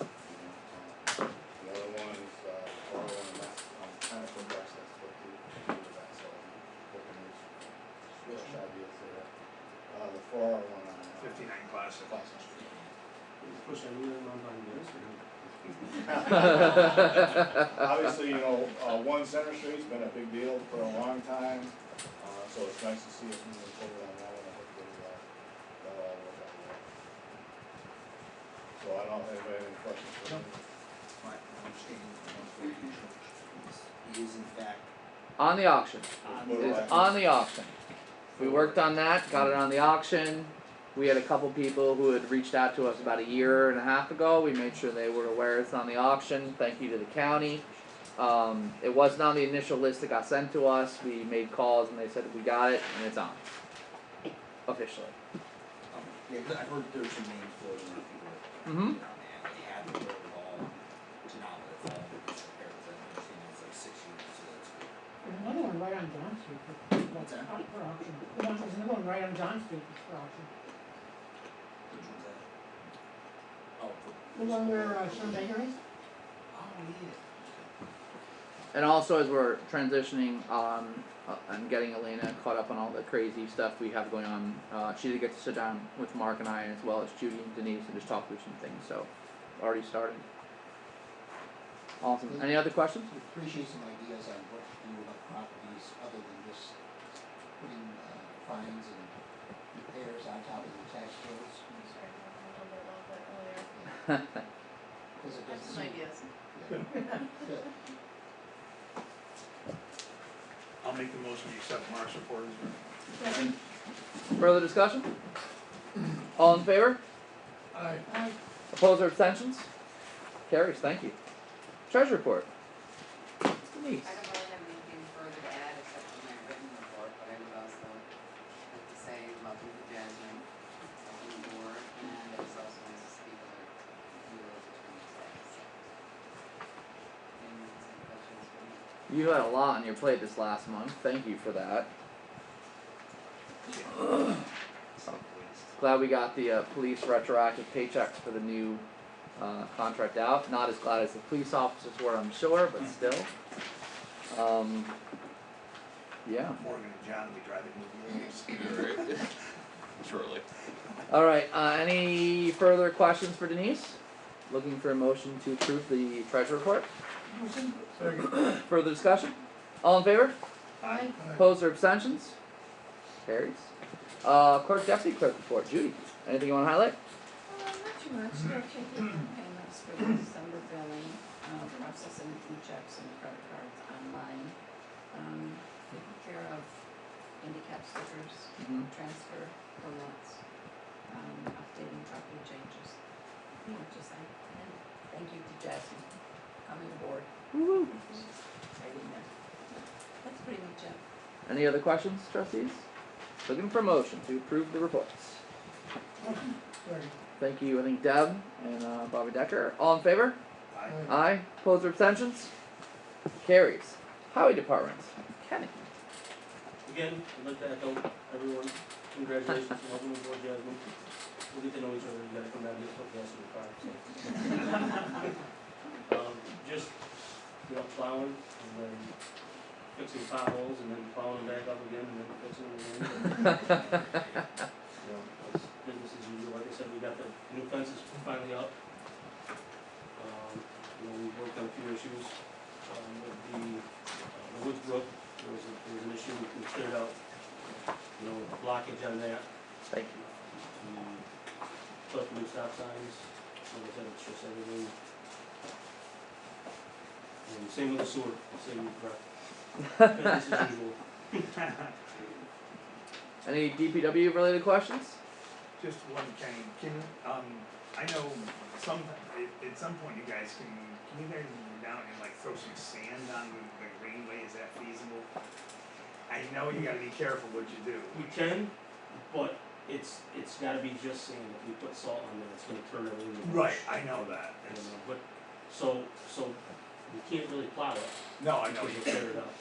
You know, the other one is, far one, and that's, I'm kind of perplexed as to what to do with that, so I'm hoping there's fresh ideas there. The far one on, 59 Classic. Classic Street. Push anyone on this or? Obviously, you know, 1 Center Street's been a big deal for a long time, so it's nice to see us moving forward on that one. I hope that'll all work out well. So I don't know if anybody has any questions for me. My understanding from he is in fact On the auction. It's It's on the auction. We worked on that, got it on the auction. We had a couple people who had reached out to us about 1.5 years ago. We made sure they were aware it's on the auction. Thank you to the county. It wasn't on the initial list that got sent to us. We made calls and they said we got it and it's on. officially. Yeah, 'cause I've heard there's some names floating around people that, Mhm. they had the wherewithal to not let it fall because repairs, I understand it's like 6 years, so that's good. There's another one right on John Street What's that? up for auction. There's another one right on John Street that's for auction. Which one's that? Oh, The one where, Sean Baker is? oh, yeah. And also, as we're transitioning and getting Elena caught up on all the crazy stuff we have going on, she did get to sit down with Mark and I, as well as Judy and Denise, and just talk through some things. So, already started. Awesome. Any other questions? Appreciate some ideas on what to do about properties other than just putting fines and repairs on top of your tax bills. We started talking a little bit about that earlier. Because it Have doesn't some seem. ideas. Good. I'll make the motion to accept Mark's report as well. Further discussion? All in favor? Aye. Opposed or abstentions? Carries. Thank you. Treasure report. Denise. I don't really have anything further to add except for my written report, but I would also like to say welcome to Jasmine, welcome to the board, and it was also nice to speak with her. You were between today, so. Any questions for me? You had a lot on your plate this last month. Thank you for that. Glad we got the police retroactive paychecks for the new contract out. Not as glad as the police officers were, I'm sure, but still. Yeah. Morgan and John will be driving with me. Right. Shortly. All right. Any further questions for Denise? Looking for a motion to approve the treasure report. Second. Further discussion? All in favor? Aye. Opposed or abstentions? Carries. Clerk, deputy clerk report. Judy, anything you want to highlight? Not too much, still taking payments for the December billing, processing e-checks and credit cards online. Taking care of handicap stickers, transfer permits, updating property changes. Pretty much as and thank you to Jasmine coming aboard. Woo-hoo. Right in there. That's pretty much it. Any other questions, trustees? Looking for a motion to approve the reports. Second. Thank you, I think Deb and Bobby Decker. All in favor? Aye. Aye. Opposed or abstentions? Carries. Highway Department. Kenny. Again, I'd like to echo everyone, congratulations on welcome aboard, Jasmine. We'll get to know each other, you gotta come down and get some gas in the car, so. Just, plowing, and then fixing potholes, and then plowing them back up again, and then fixing them again. It's business as usual, like I said, we got the new fences finally up. We worked on a few issues, with the Woods Brook, there was an issue, we cleared out, a blockage on that. Thank you. We put up new stop signs, like I said, it's just everything. And same with the sewer, same business as usual. Any DPW related questions? Just one, Kenny, I know at some point you guys can you guys go down and like throw some sand on the greenway, is that feasible? I know you gotta be careful what you do. We can, but it's gotta be just sand, if we put salt on there, it's gonna turn everything into mush. Right, I know that. But, so we can't really plow it. No, I know. Because you'll tear it up,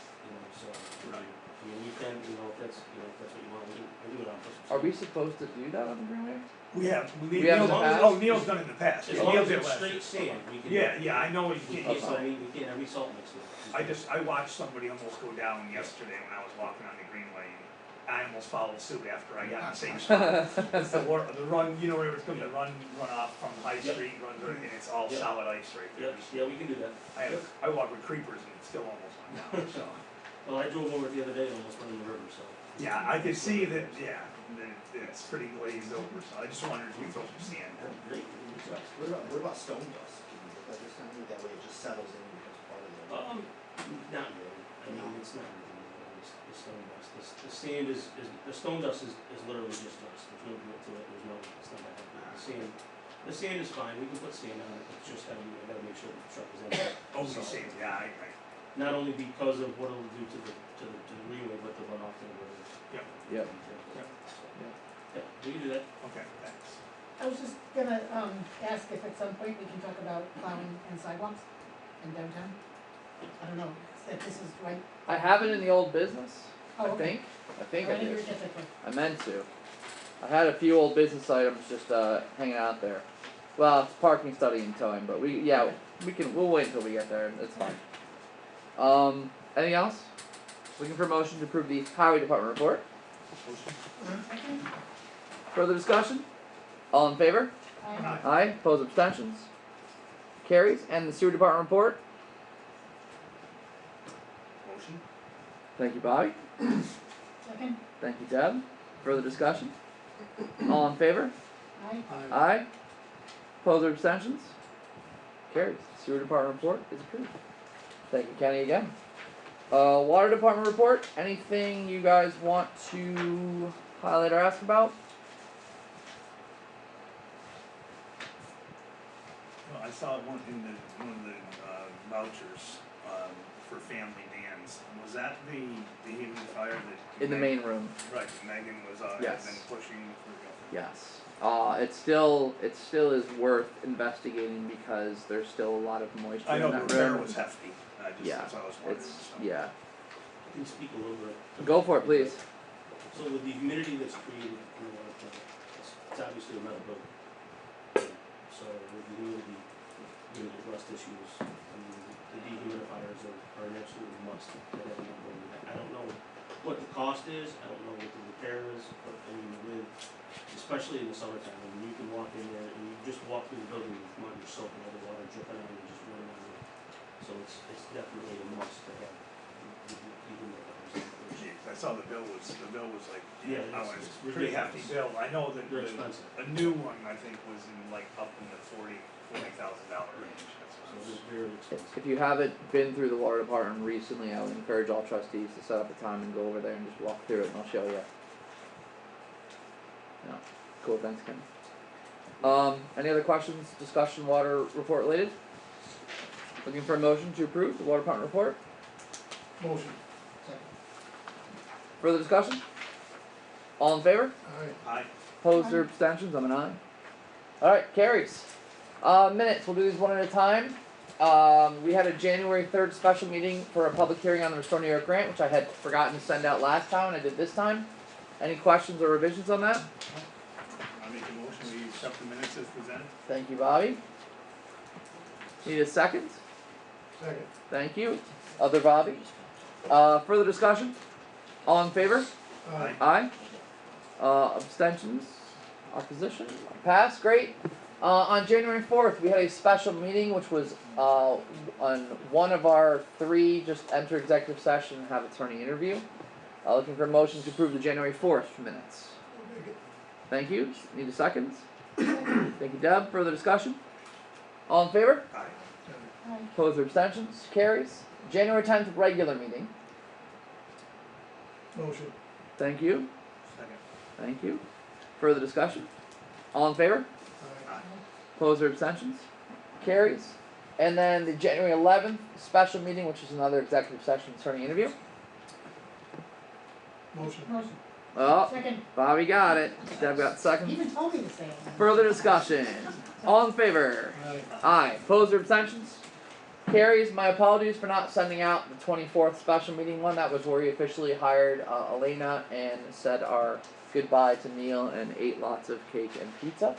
so. Right. I mean, we can, if that's what you want, we'll do it on purpose. Are we supposed to do that on the Greenway? We have in the past? Neil's done it in the past. As Yeah, long Neil as did it's last straight year. sand, we can. Yeah, I know you We can't. can't have any salt mixed in it. I watched somebody almost go down yesterday when I was walking on the greenway. I almost followed suit after I got in the same spot. It's the run, where it's going to run off from High Street, runs right, and it's all solid ice right there. Yeah, we can do that. I walked with creepers and it still almost went down, so. Well, I drove over it the other day, almost went in the river, so. Yeah, I could see that, that it's pretty glazed over, so I just wondered if we throw some sand. Great. What about stone dust? Can you put that just on there? That way it just settles in and becomes part of the. Not really, I mean, it's not really, the stone dust, the sand the stone dust is literally just dust, there's no grit to it, it's not that heavy. The sand is fine, we can put sand on it, it's just I gotta make sure the truck is empty. Oh, the sand, yeah, Not only because of what it'll do to the greenway, but the runoff to the river. Yep. Yep. Yeah, we can do that. Okay, thanks. I was just gonna, ask if at some point we can talk about plowing and sidewalks in downtown. I don't know, if this is right. I have it in the old business. Oh, okay. I think Oh, I didn't do. read that quick. I meant to. I had a few old business items just hanging out there. Well, it's parking, study, and towing, but we'll wait until we get there. It's fine. Anything else? Looking for a motion to approve the highway department report. Second? Further discussion? All in favor? Aye. Aye. Opposed, abstentions? Carries. And the sewer department report. Motion? Thank you, Bobby. Second? Thank you, Deb. Further discussion? All in favor? Aye. Aye. Opposed or abstentions? Carries. Sewer department report is approved. Thank you, Kenny, again. Water department report. Anything you guys want to highlight or ask about? Well, I saw one of the vouchers, for family vans. Was that the humidifier that? In the main room. Right, Megan was, Yes. been pushing for. Yes. It still is worth investigating because there's still a lot of moisture I know in the that repair room. was hefty, Yeah, that's what I was wondering, It's so. yeah. Can you speak a little bit? Go for it, please. So with the humidity that's created in the water plant, it's obviously a metal building. So with the humidity, the rust issues, I mean, the dehumidifiers are an absolute must at every building. I don't know what the cost is, I don't know what the repair is, but I mean, with, especially in the summertime, I mean, you can walk in there and you just walk through the building with mud or soap and all the water dripping on you and just running on you. So it's definitely a must to have the dehumidifiers. Gee, I saw the bill was like, Yeah, oh, it's it's a pretty hefty bill. I know that They're expensive. a new one, I think, was in like up in the $40,000 range. That's So what it's very expensive. If you haven't been through the water department recently, I would encourage all trustees to set up a time and go over there and just walk through it, and I'll show you. Yeah. Cool. Thanks, Ken. Any other questions? Discussion, water report related? Looking for a motion to approve the water department report. Motion. Further discussion? All in favor? Aye. Aye. Opposed or abstentions? I'm an aye. Alright, carries. Minutes, we'll do these one at a time. We had a January 3rd special meeting for a public hearing on the Restore New York grant, which I had forgotten to send out last time, and I did this time. Any questions or revisions on that? I make a motion, we accept the minutes as presented. Thank you, Bobby. Need a second? Second. Thank you. Other Bobby? Further discussion? All in favor? Aye. Aye. Abstentions? Opposition? Pass, great. On January 4th, we had a special meeting, which was on one of our three, just enter executive session and have attorney interview. Looking for a motion to approve the January 4th minutes. Thank you. Need a second? Thank you, Deb. Further discussion? All in favor? Aye. Aye. Opposed or abstentions? Carries. January 10th, regular meeting. Motion. Thank you. Second. Thank you. Further discussion? All in favor? Aye. Opposed or abstentions? Carries. And then the January 11th special meeting, which is another executive session attorney interview. Motion. Motion. Oh, Second. Bobby got it. Deb got second. Even told me to say it. Further discussion? All in favor? Aye. Aye. Opposed or abstentions? Carries. My apologies for not sending out the 24th special meeting one. That was where we officially hired Elena and said our goodbye to Neil and ate lots of cake and pizza.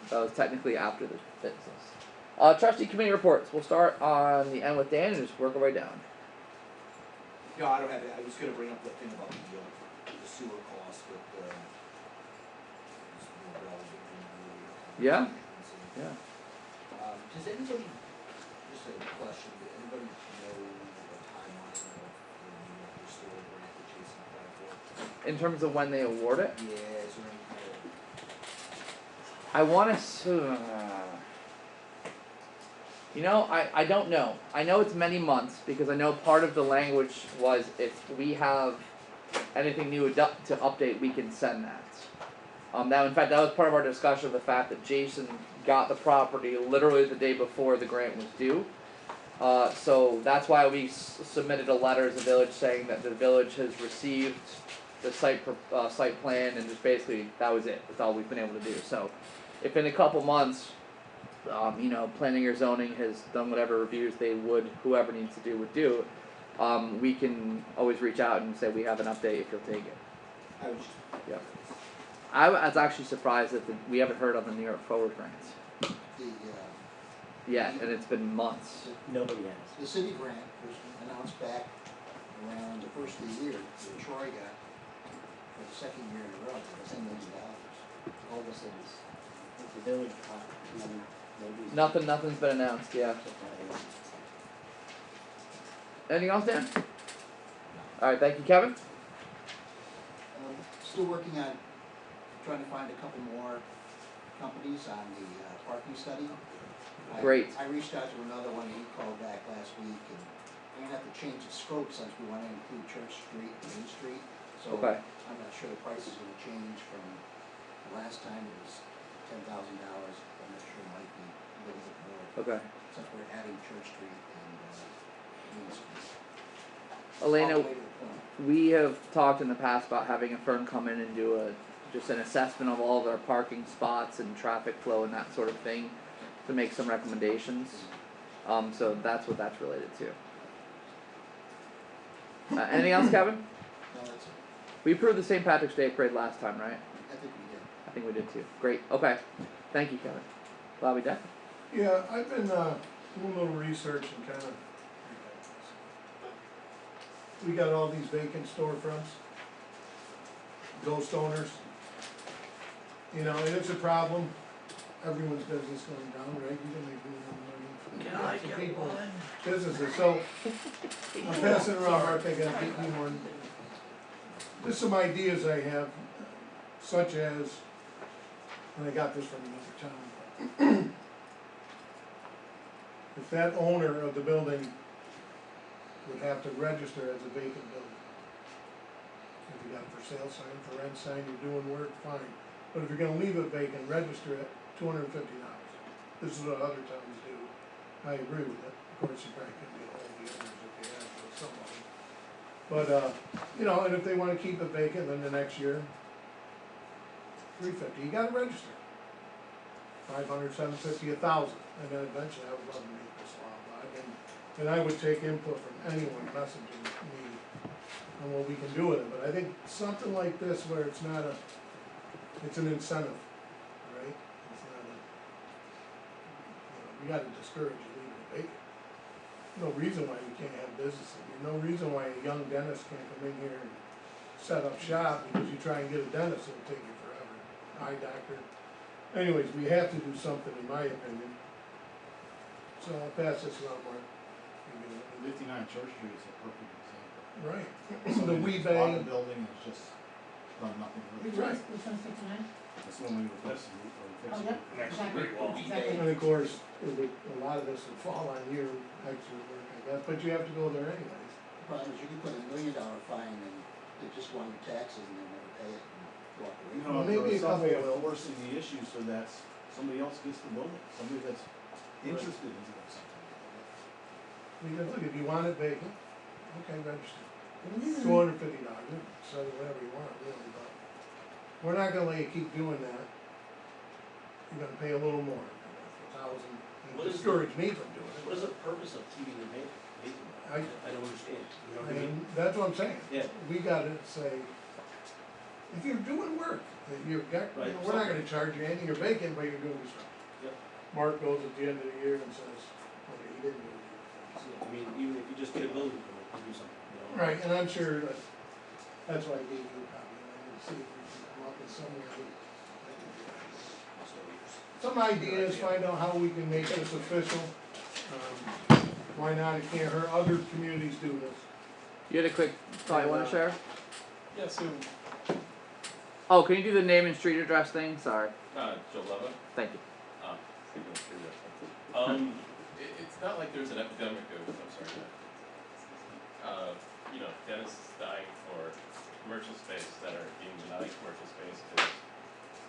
That was technically after the business. Trustee committee reports. We'll start on the end with Dan and just work our way down. No, I don't have it, I was gonna bring up the thing about the sewer cost, but, it's more relevant than the. Yeah? Yeah. Does anybody, just a question, does anybody know the timeline of the New York Restore grant that Jason applied for? In terms of when they award it, Yeah, is there any kind of? I want to. You know, I don't know. I know it's many months because I know part of the language was if we have anything new to update, we can send that. Now, in fact, that was part of our discussion of the fact that Jason got the property literally the day before the grant was due. So that's why we submitted a letter as a village saying that the village has received the site plan, and just basically that was it. That's all we've been able to do. So, if in a couple months, planning or zoning has done whatever reviews they would, whoever needs to do would do, we can always reach out and say we have an update if you'll take it. I was, Yeah. I was actually surprised that we haven't heard on the New York Forward grants The, yet, and it's been months. Nobody has. the city grant was announced back around the first of the year that Troy got for the second year in a row, for $10 million. All of a sudden, it's the village, nobody's. Nothing's been announced. Yeah. Anything else, Dan? All right. Thank you, Kevin. Still working on trying to find a couple more companies on the parking study. Great. I reached out to another one, he called back last week, and we're gonna have to change the scope since we wanna include Church Street and Main Street. So Okay. I'm not sure the price is gonna change from last time it was $10,000. I'm not sure it might be a little bit more. Okay. Since we're adding Church Street and Main Street. Elena, All the way to the point. we have talked in the past about having a firm come in and do just an assessment of all of our parking spots and traffic flow and that sort of thing to make some recommendations. So that's what that's related to. Anything else, Kevin? No, that's it. We approved the St. Patrick's Day parade last time, right? I think we did. I think we did too. Great. Okay. Thank you, Kevin. Glad we did. Yeah, I've been, doing a little research and kinda, we got all these vacant storefronts, ghost owners. And it's a problem, everyone's business going down, right, you can make more money from people, businesses, so I'm passing around, Mark, I gotta get you one. There's some ideas I have, such as, and I got this from another town. If that owner of the building would have to register as a vacant building. If you got a for sale sign, for rent sign, you're doing work, fine. But if you're gonna leave it vacant, register it, $250. This is what other towns do. I agree with it. Of course, you probably couldn't get all the owners if you had, but some of them. But, and if they wanna keep it vacant, then the next year, $350, you gotta register. 500, 750, 1,000, and then eventually I would love to make this law, and I would take input from anyone messaging me on what we can do with it, but I think something like this where it's not it's an incentive, right? It's not we gotta discourage you leaving it vacant. No reason why you can't have business in here, no reason why a young dentist can't come in here and set up shop, because you try and get a dentist, it'll take you forever, eye doctor. Anyways, we have to do something, in my opinion. So I'll pass this around, Mark. 59 Church Street is a perfect example. Right. So the It's WeBay. bought the building, it's just done nothing with it. Right. Which one's 59? That's the one we were fixing, Oh, yep, Next exactly, brick wall. exactly. And of course, a lot of this would fall on your extra work, I guess, but you have to go there anyways. The problem is you can put $1 million fine and they just want your taxes and they never pay it and walk away. You know, Maybe there's a some way couple of will. forcing the issue so that somebody else gets the building, somebody that's interested in doing something. Because look, if you want it vacant, okay, register. $250, so whatever you want, really, but we're not gonna let you keep doing that. You're gonna pay a little more, $1,000, What and is discourage me from doing it. What is the purpose of keeping it vacant? I don't understand, you know what I mean? And that's what I'm saying. Yeah. We gotta say, if you're doing work, that Right, we're not gonna charge you anything, you're vacant, but you're doing construction. Yep. Mark goes at the end of the year and says, okay, he didn't do it. I mean, even if you just get a building permit, you do something, you know? Right, and I'm sure that's why I gave you a copy, and I need to see if we can come up with some way. Some ideas, find out how we can make this official. Why not, it can't hurt, other communities do this. You had a quick thought you want to share? Yeah, so, Oh, can you do the name and street address thing? Sorry. Joe Leva, Thank you. speaking of street it's not like there's an epidemic of, I'm sorry, dentists dying for commercial space that are being denied commercial space because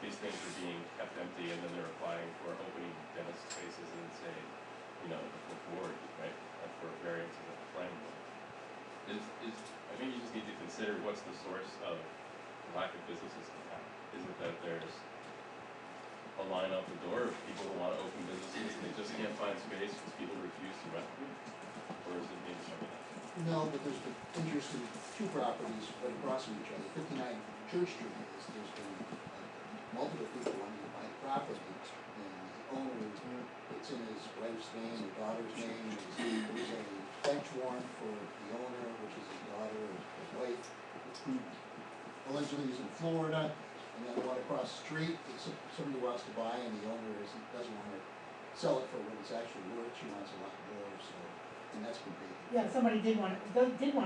these things are being kept empty and then they're applying for opening dentist spaces and say, the board, right, for variances of the planning board. I think you just need to consider what's the source of lack of businesses in town? Is it that there's a line out the door of people who wanna open businesses and they just can't find space because people refuse to rent them? Or is it maybe something else? No, but there's been interest in two properties right across from each other. 59 Church Street is, there's been multiple people wanting to buy the property, and the owner, it's in his wife's name, or daughter's name, there's a bench warrant for the owner, which is his daughter or his wife, who allegedly is in Florida, and then the one across the street, it's somebody who wants to buy, and the owner doesn't want to sell it for what it's actually worth, she wants a lot more, so, and that's been big. Yeah, somebody did wanna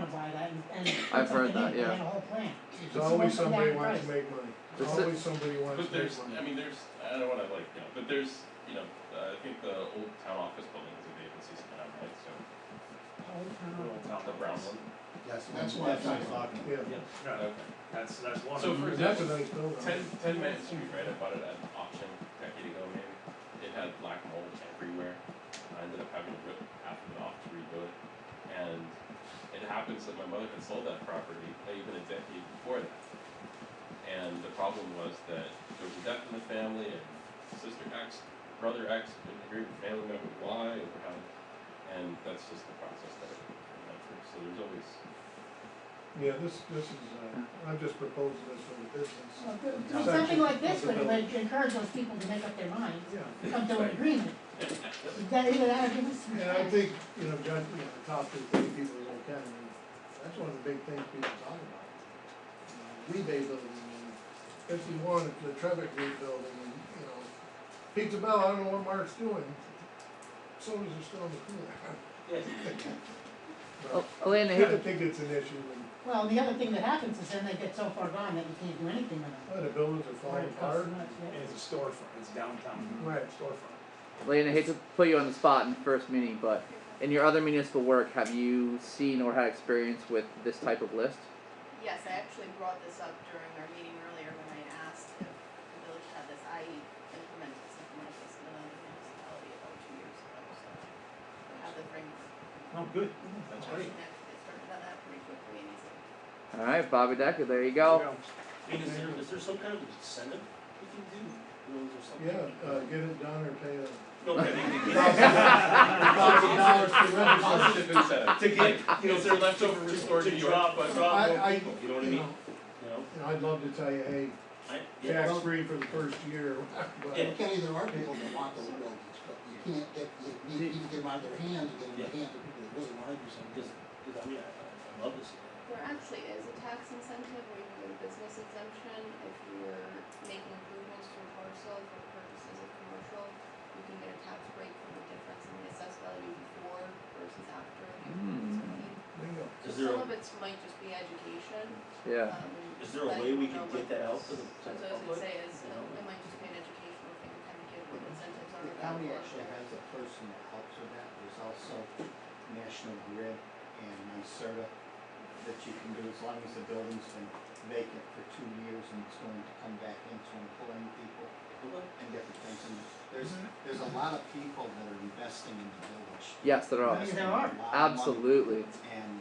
buy that and I've put heard something that, in, they yeah. had a whole plan. There's Just always won't come somebody down in wants to price. make money. That's Always somebody wants But to make there's, money. I mean, there's, I don't wanna like, but there's, I think the old town office building is a vacancy spot, right, so, the brown one. Yes, That's what what I'm I'm talking about. Yeah. Yeah, Okay. that's one. So for That's a example, nice building. 10 Main Street, right, I bought it at auction a decade ago maybe, it had black mold everywhere, I ended up having to rip half of it off to redo it, and it happens that my mother had sold that property even a decade before that. And the problem was that there was a death in the family, and sister X, brother X didn't agree with family member Y over how, and that's just the process that it went through. So there's always, Yeah, this is, I'm just proposing this for the business. Well, something like this would encourage those people to make up their minds, Yeah. come to an agreement. Either that or give us some And I cash. think, Judge, talk to as many people as I can, and that's one of the big things people talk about. Rebate building, and 51, the Trevick rebuilding, and, Pizza Bell, I don't know what Mark's doing. Sodas are still in the cooler. Yes. Oh, Elaine, I hate I to think it's an issue, and, Well, the other thing that happens is then they get so far gone that you can't do anything with them. the buildings are Right, falling it costs apart. so much, yeah. And it's a storefront, it's downtown, Right. storefront. Elaine, I hate to put you on the spot in the first meeting, but in your other municipal work, have you seen or had experience with this type of list? Yes, I actually brought this up during our meeting earlier when I asked if the village had this. I implemented something like this in another municipality about 2 years ago, so I have the framework. Oh, good, that's great. They started on that pretty quickly and easily. All right, Bobby Decker, there you There go. you And is there some kind of incentive we can do? Is there something? Yeah, get it done or pay a No, I mean, $1,000 for register. positive incentive. to get, Is there leftover restored to New York? drop more I, people, you know what I mean? I'd love to tell you, hey, Yeah, tax free for the first year, but. Yeah. Kenny, there are people that want those buildings, but you can't get, you need to get them out of their hands, and get them in the hands of people that really want to do something. because I mean, I love this. There actually is a tax incentive where you can get a business exemption if you're making improvements to a parcel for purposes of commercial. You can get a tax break for the difference in the assessed value before versus after the improvements are made. There you go. Is there Some a, of it might just be education. Yeah. is there a way we can get that out to the That's what I was public? gonna say is, it might just be an educational thing to kind of give what incentives are The available. county out actually there. has a person that helps with that, there's also National Grid and NYSERDA that you can do as long as the building's been vacant for 2 years and it's going to come back into employing people and different things. And there's a lot of people that are investing in the village. Yes, there are. Investing There a are. lot of money, Absolutely. and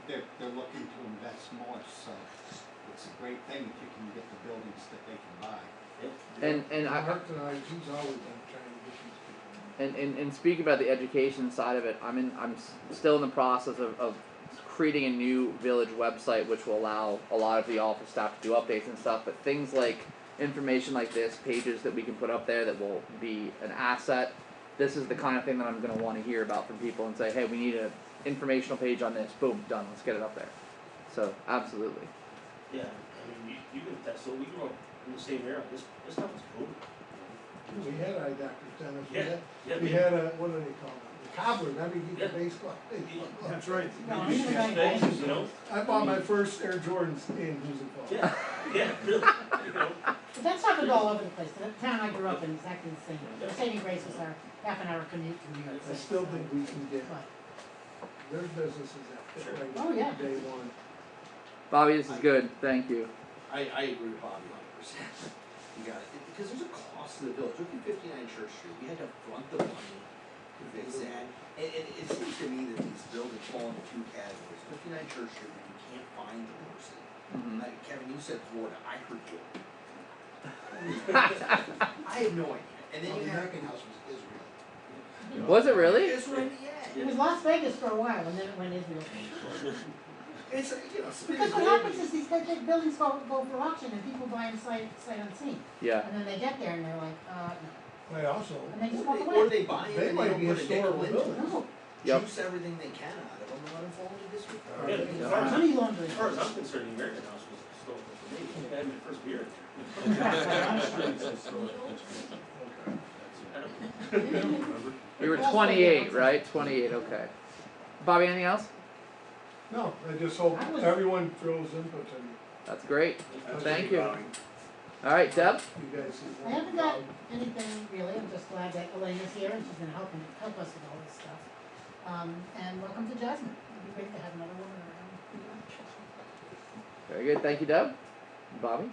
they're looking to invest more, so it's a great thing if you can get the buildings that they can buy. And Mark tonight, he's always been trying to get these people. and speaking about the education side of it, still in the process of creating a new village website which will allow a lot of the office staff to do updates and stuff, but things like information like this, pages that we can put up there that will be an asset, this is the kind of thing that I'm going to want to hear about from people and say, hey, we need an informational page on this, boom, done, let's get it up there. So, absolutely. Yeah, I mean, you can attest, so we grew up in the same era, this stuff was cool. We had eye doctors, Dennis, Yeah, we had a, what do they call it, the cobbler, remember you get Yeah. baseball. That's right. No, You he's should right. have space, you know? I bought my first Air Jordans in Hoosick Falls. Yeah, really, you know? But that's happened all over the place. The town I grew up in is exactly the same. Saving Grace was our half-an-hour commute to New York. I still think we can get, But, there's businesses that fit right Oh, yeah. day one. Bobby, this is good. Thank you. I agree with Bobby 100%. You got it, because there's a cost to the village. Look at 59 Church Street, we had to front the money to fix that. And it seems to me that these buildings fall into two categories. 59 Church Street, when you can't find the person, Mhm. Kevin, you said Florida, I heard Jordan. I had no idea. And then Well, you the have. American House was Israel. Was it really? It's right, yeah. It was Las Vegas for a while, and then it went Israel. It's, you know, spin Because is what global. happens is these buildings go for auction, and people buy them sight unseen. Yeah. And then they get there and they're like, no. They also, And they just walk Or away. they buy They it and might they don't be put a nickel historical into it. buildings. No. Yep. Juice everything they can out of them and let them fall into disrepair. Yeah, Yeah. as far as Money laundering. As far as I'm concerned, the American House was historical for me. I think I had my first beer. We were 28, right? 28. Okay. Bobby, anything else? no, I just hope I was- everyone throws input and That's great. That's Thank great, you. Bobby. All right, Deb. you guys see. I haven't got anything really, I'm just glad that Elena's here and she's gonna help us with all this stuff. And welcome to Jasmine, it'd be great to have another woman around. Very good. Thank you, Deb. Bobby,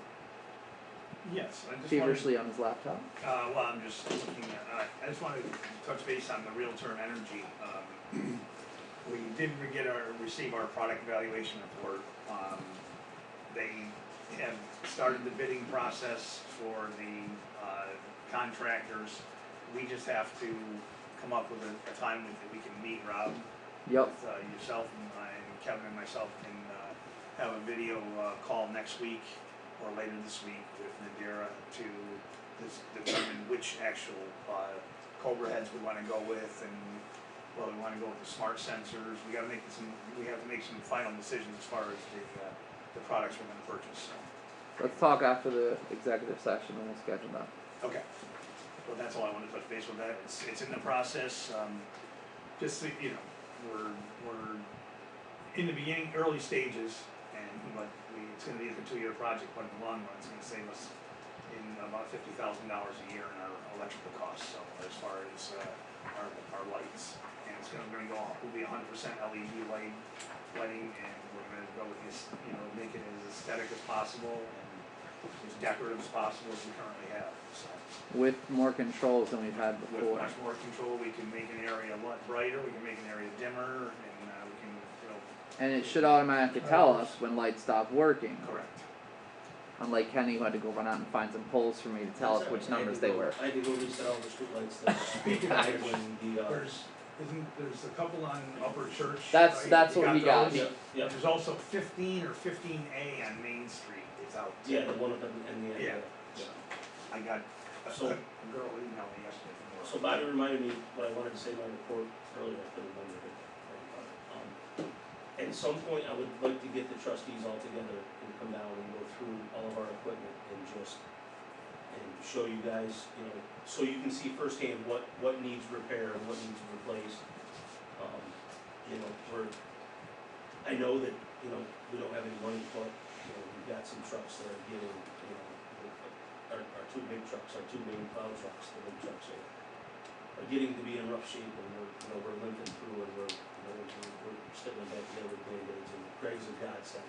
Yes, I just wanted, feverishly on his laptop. well, I'm just looking at, I just wanted to touch base on the real-term energy. We did receive our product evaluation report. They have started the bidding process for the contractors. We just have to come up with a time that we can meet, Rob. Yep. With yourself and Kevin and myself can have a video call next week or later this week with Nadira to determine which actual Cobra heads we want to go with and whether we want to go with the smart sensors. We have to make some final decisions as far as the products we're going to purchase. So. Let's talk after the executive session and we'll schedule that. Okay. Well, that's all I wanted to touch base with that. It's in the process. Just so you know, we're in the early stages, but it's going to be a 2-year project. But in the long run, it's going to save us in about $50,000 a year in our electrical costs. So as far as our lights, and we'll be 100% LED lighting, and we're going to go with this, make it as aesthetic as possible and as decorative as possible as we currently have. So. With more controls than we've had With before. much more control, we can make an area a lot brighter, we can make an area dimmer, and we can, And it should automatically tell us when lights stop working. correct. Unlike Kenny, who had to go run out and find some polls for me to tell us which numbers they were. I had to go reset all the streetlights that died when the, There's a couple on Upper Church. That's right? You what we got. those? yeah, There's also 15 or 15A on Main Street, it's out. yeah, the one up in the end. Yeah. I got a So- girl emailed me yesterday from work. So Bobby reminded me what I wanted to say in my report earlier, I couldn't remember it. At some point, I would like to get the trustees all together and come down and go through all of our equipment and show you guys, so you can see firsthand what needs repair and what needs replaced. I know that, we don't have any money, but, we've got some trucks that are getting, our 2 big trucks, our 2 main plow trucks, the big trucks are getting to be in rough shape, and we're limping through, and we're sticking back together with Band-Aids, and Greg's a godsend.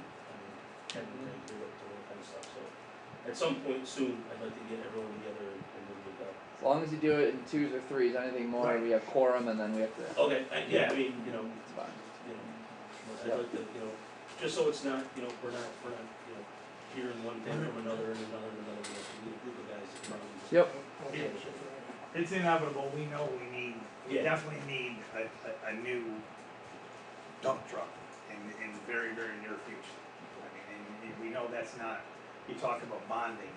Kevin and Greg here to all kind of stuff, so at some point soon, I'd like to get everyone together and move it up. As long as you do it in 2s or 3s, anything more, Right. we have quorum and then we have to. Okay, yeah, I mean, It's fine. I'd like to, just so it's not, we're not, hearing one thing from another and another and another, we need a group of guys to come out and just. Yep. It's inevitable, we know we Yeah. definitely need a new dump truck in the very, very near future. I mean, and we know that's not, you talk about bonding,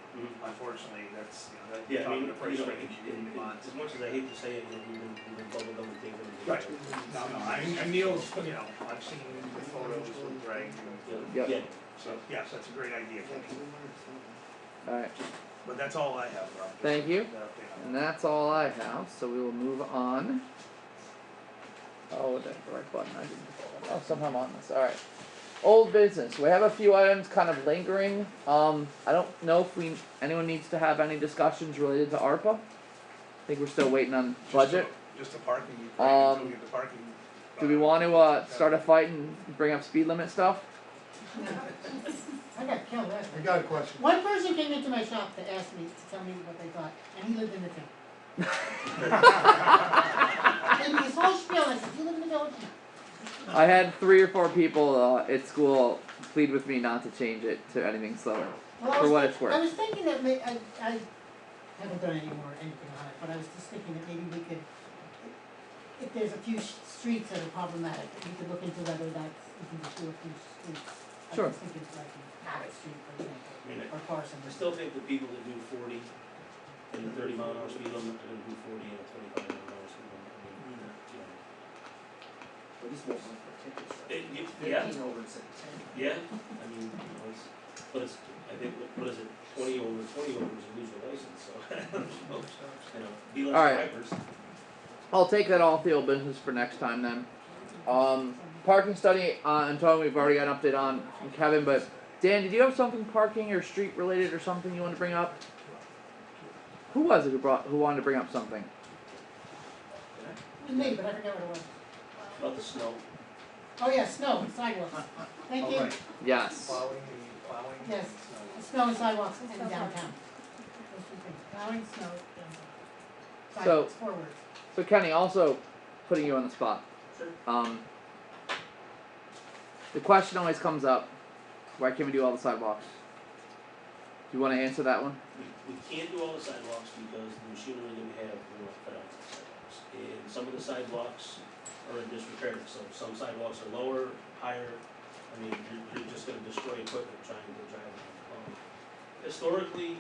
unfortunately, that's, Yeah, I talking mean, the price range, you need to bond. as much as I hate to say it, we've been bubble gum and taking it. Right, and Neil's, I've seen the photos with Greg, and, Yep. Yeah, so, yes, that's a great idea, Kenny. Alright. But that's all I have, Rob. Thank you. That update on And that's all I have, so we will move on. Oh, that's the right button. I didn't. Oh, somehow I'm on this. Alright. Old business. We have a few items kind of lingering. I don't know if anyone needs to have any discussions related to ARPA. I think we're still waiting on budget. Just the parking, Um, until we get the parking. Do we want to start a fight and bring up speed limit stuff? I got killed last I time. got a question. One person came into my shop to ask me, to tell me what they thought, and he lived in the town. Gave me his whole spiel, I said, you live in the village now. I had 3 or 4 people at school plead with me not to change it to anything slower. Well, For what it's worth. I was thinking that I haven't done anything on it, but I was just thinking that maybe we could, if there's a few streets that are problematic, that we could look into whether that's, we can just do a few streets. Sure. I was thinking like Abbott Street, for example, or Carson. I still think the people that do 40 and the 30-mile-an-hour speed limit are gonna do 40 and a 25-mile-an-hour speed limit. I mean, you know. But this was one for tickets, Yeah, over instead of 10. yeah, I mean, you know, but it's, I think, what is it, 20 over, you lose your license, so, you know, be less Alright. drivers. I'll take that off the old business for next time then. Parking study, Antonio, we've already got an update on from Kevin, but Dan, did you have something parking or street related or something you wanted to bring up? Who was it who wanted to bring up something? It was me, but I forget what it was. About the snow. Oh, yeah, snow and sidewalks. Thank you. Yes. Plowing. Yes, snow and sidewalks in downtown. Those two things, plowing, snow, downtown. Sidewalks, 4 words. So Kenny, also putting you on the spot. Sure. The question always comes up, why can't we do all the sidewalks? Do you want to answer that one? We can't do all the sidewalks because the machinery that we have will not fit out the sidewalks. And some of the sidewalks are in disrepair, so some sidewalks are lower, higher. I mean, you're just gonna destroy equipment trying to drive them. Historically,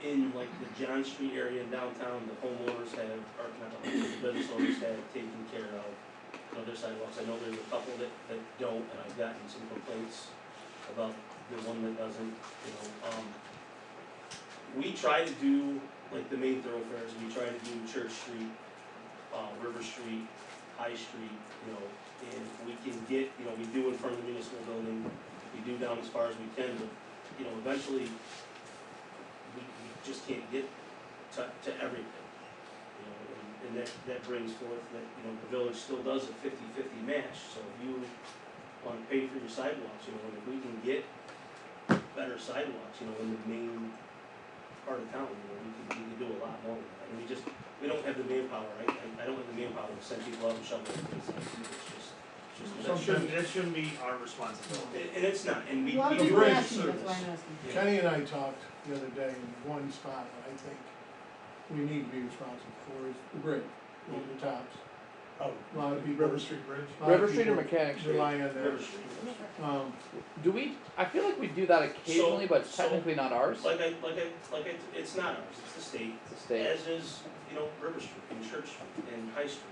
in like the John Street area in downtown, the homeowners have, or not the homeowners, the business owners have taken care of their sidewalks. I know there's a couple that don't, and I've gotten some complaints about the one that doesn't, you know. We try to do like the main thoroughfares, we try to do Church Street, River Street, High Street, you know, and we can get, you know, we do in front of the municipal building, we do down as far as we can, but, you know, eventually, we just can't get to everything. You know, and that brings forth that, you know, the village still does a 50-50 match, so if you wanna pay for your sidewalks, you know, and if we can get better sidewalks, you know, in the main part of town, you know, we can do a lot more than that, and we don't have the manpower, I don't have the manpower to send people out and shovel it, it's just. It shouldn't be our responsibility. And it's not, and we Well, I'm do just it as a asking, that's why service. I'm asking. Yeah. Kenny and I talked the other day in one spot that I think we need to be responsible for is the bridge, over the tops. Oh, A lot of people. River Street Bridge? a lot of River Street or people Mechanic Street? Rely on that. River Street. Do we? I feel like we do that occasionally, but So- technically not ours. It's not ours, it's the state. It's the state. As is, you know, River Street and Church Street and High Street.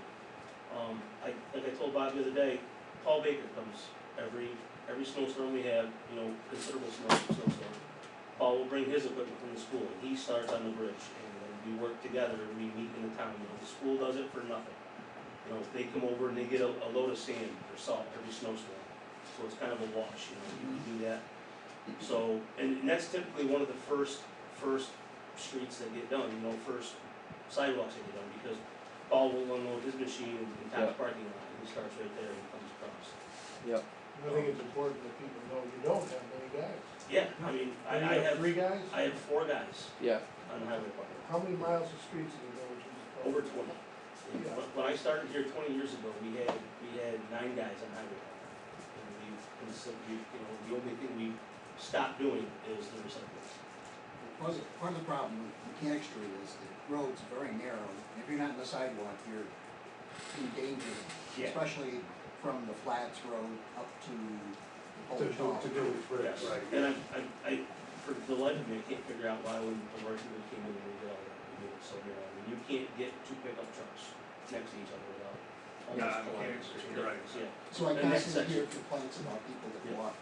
Like I told Bob the other day, Paul Baker comes every snowstorm we have, you know, considerable snowstorm. Paul will bring his equipment from the school, and he starts on the bridge, and then we work together, we meet in the town, you know, the school does it for nothing. You know, they come over and they get a load of sand or salt every snowstorm, so it's kind of a wash, you know, you can do that. So, and that's typically one of the first streets that get done, you know, first sidewalks that get done, because Paul will unload his machine in Tom's parking lot, and he starts right there and comes across. Yep. I think it's important that people know you don't have many guys. Yeah, I mean, I You have 3 guys? I have 4 guys Yeah. on the highway department, How many miles of streets in the village? over 20. When I started here 20 years ago, we had 9 guys on highway department. And you know, the only thing we stopped doing is the recycling. Part of the problem with Mechanic Street is the road's very narrow. If you're not in the sidewalk, you're in danger, Yeah. especially from the Flats Road up to the Polish Hall. To do with bridge, Yes. right. And I, for the life of me, I can't figure out why when the work people came in and we did all that, we did it so narrow. I mean, you can't get 2 pickup trucks next to each other without almost Yeah, colliding. Mechanic Street, It's you're right. ridiculous, yeah. So I And that's constantly hear section. complaints about people that Yeah. walk.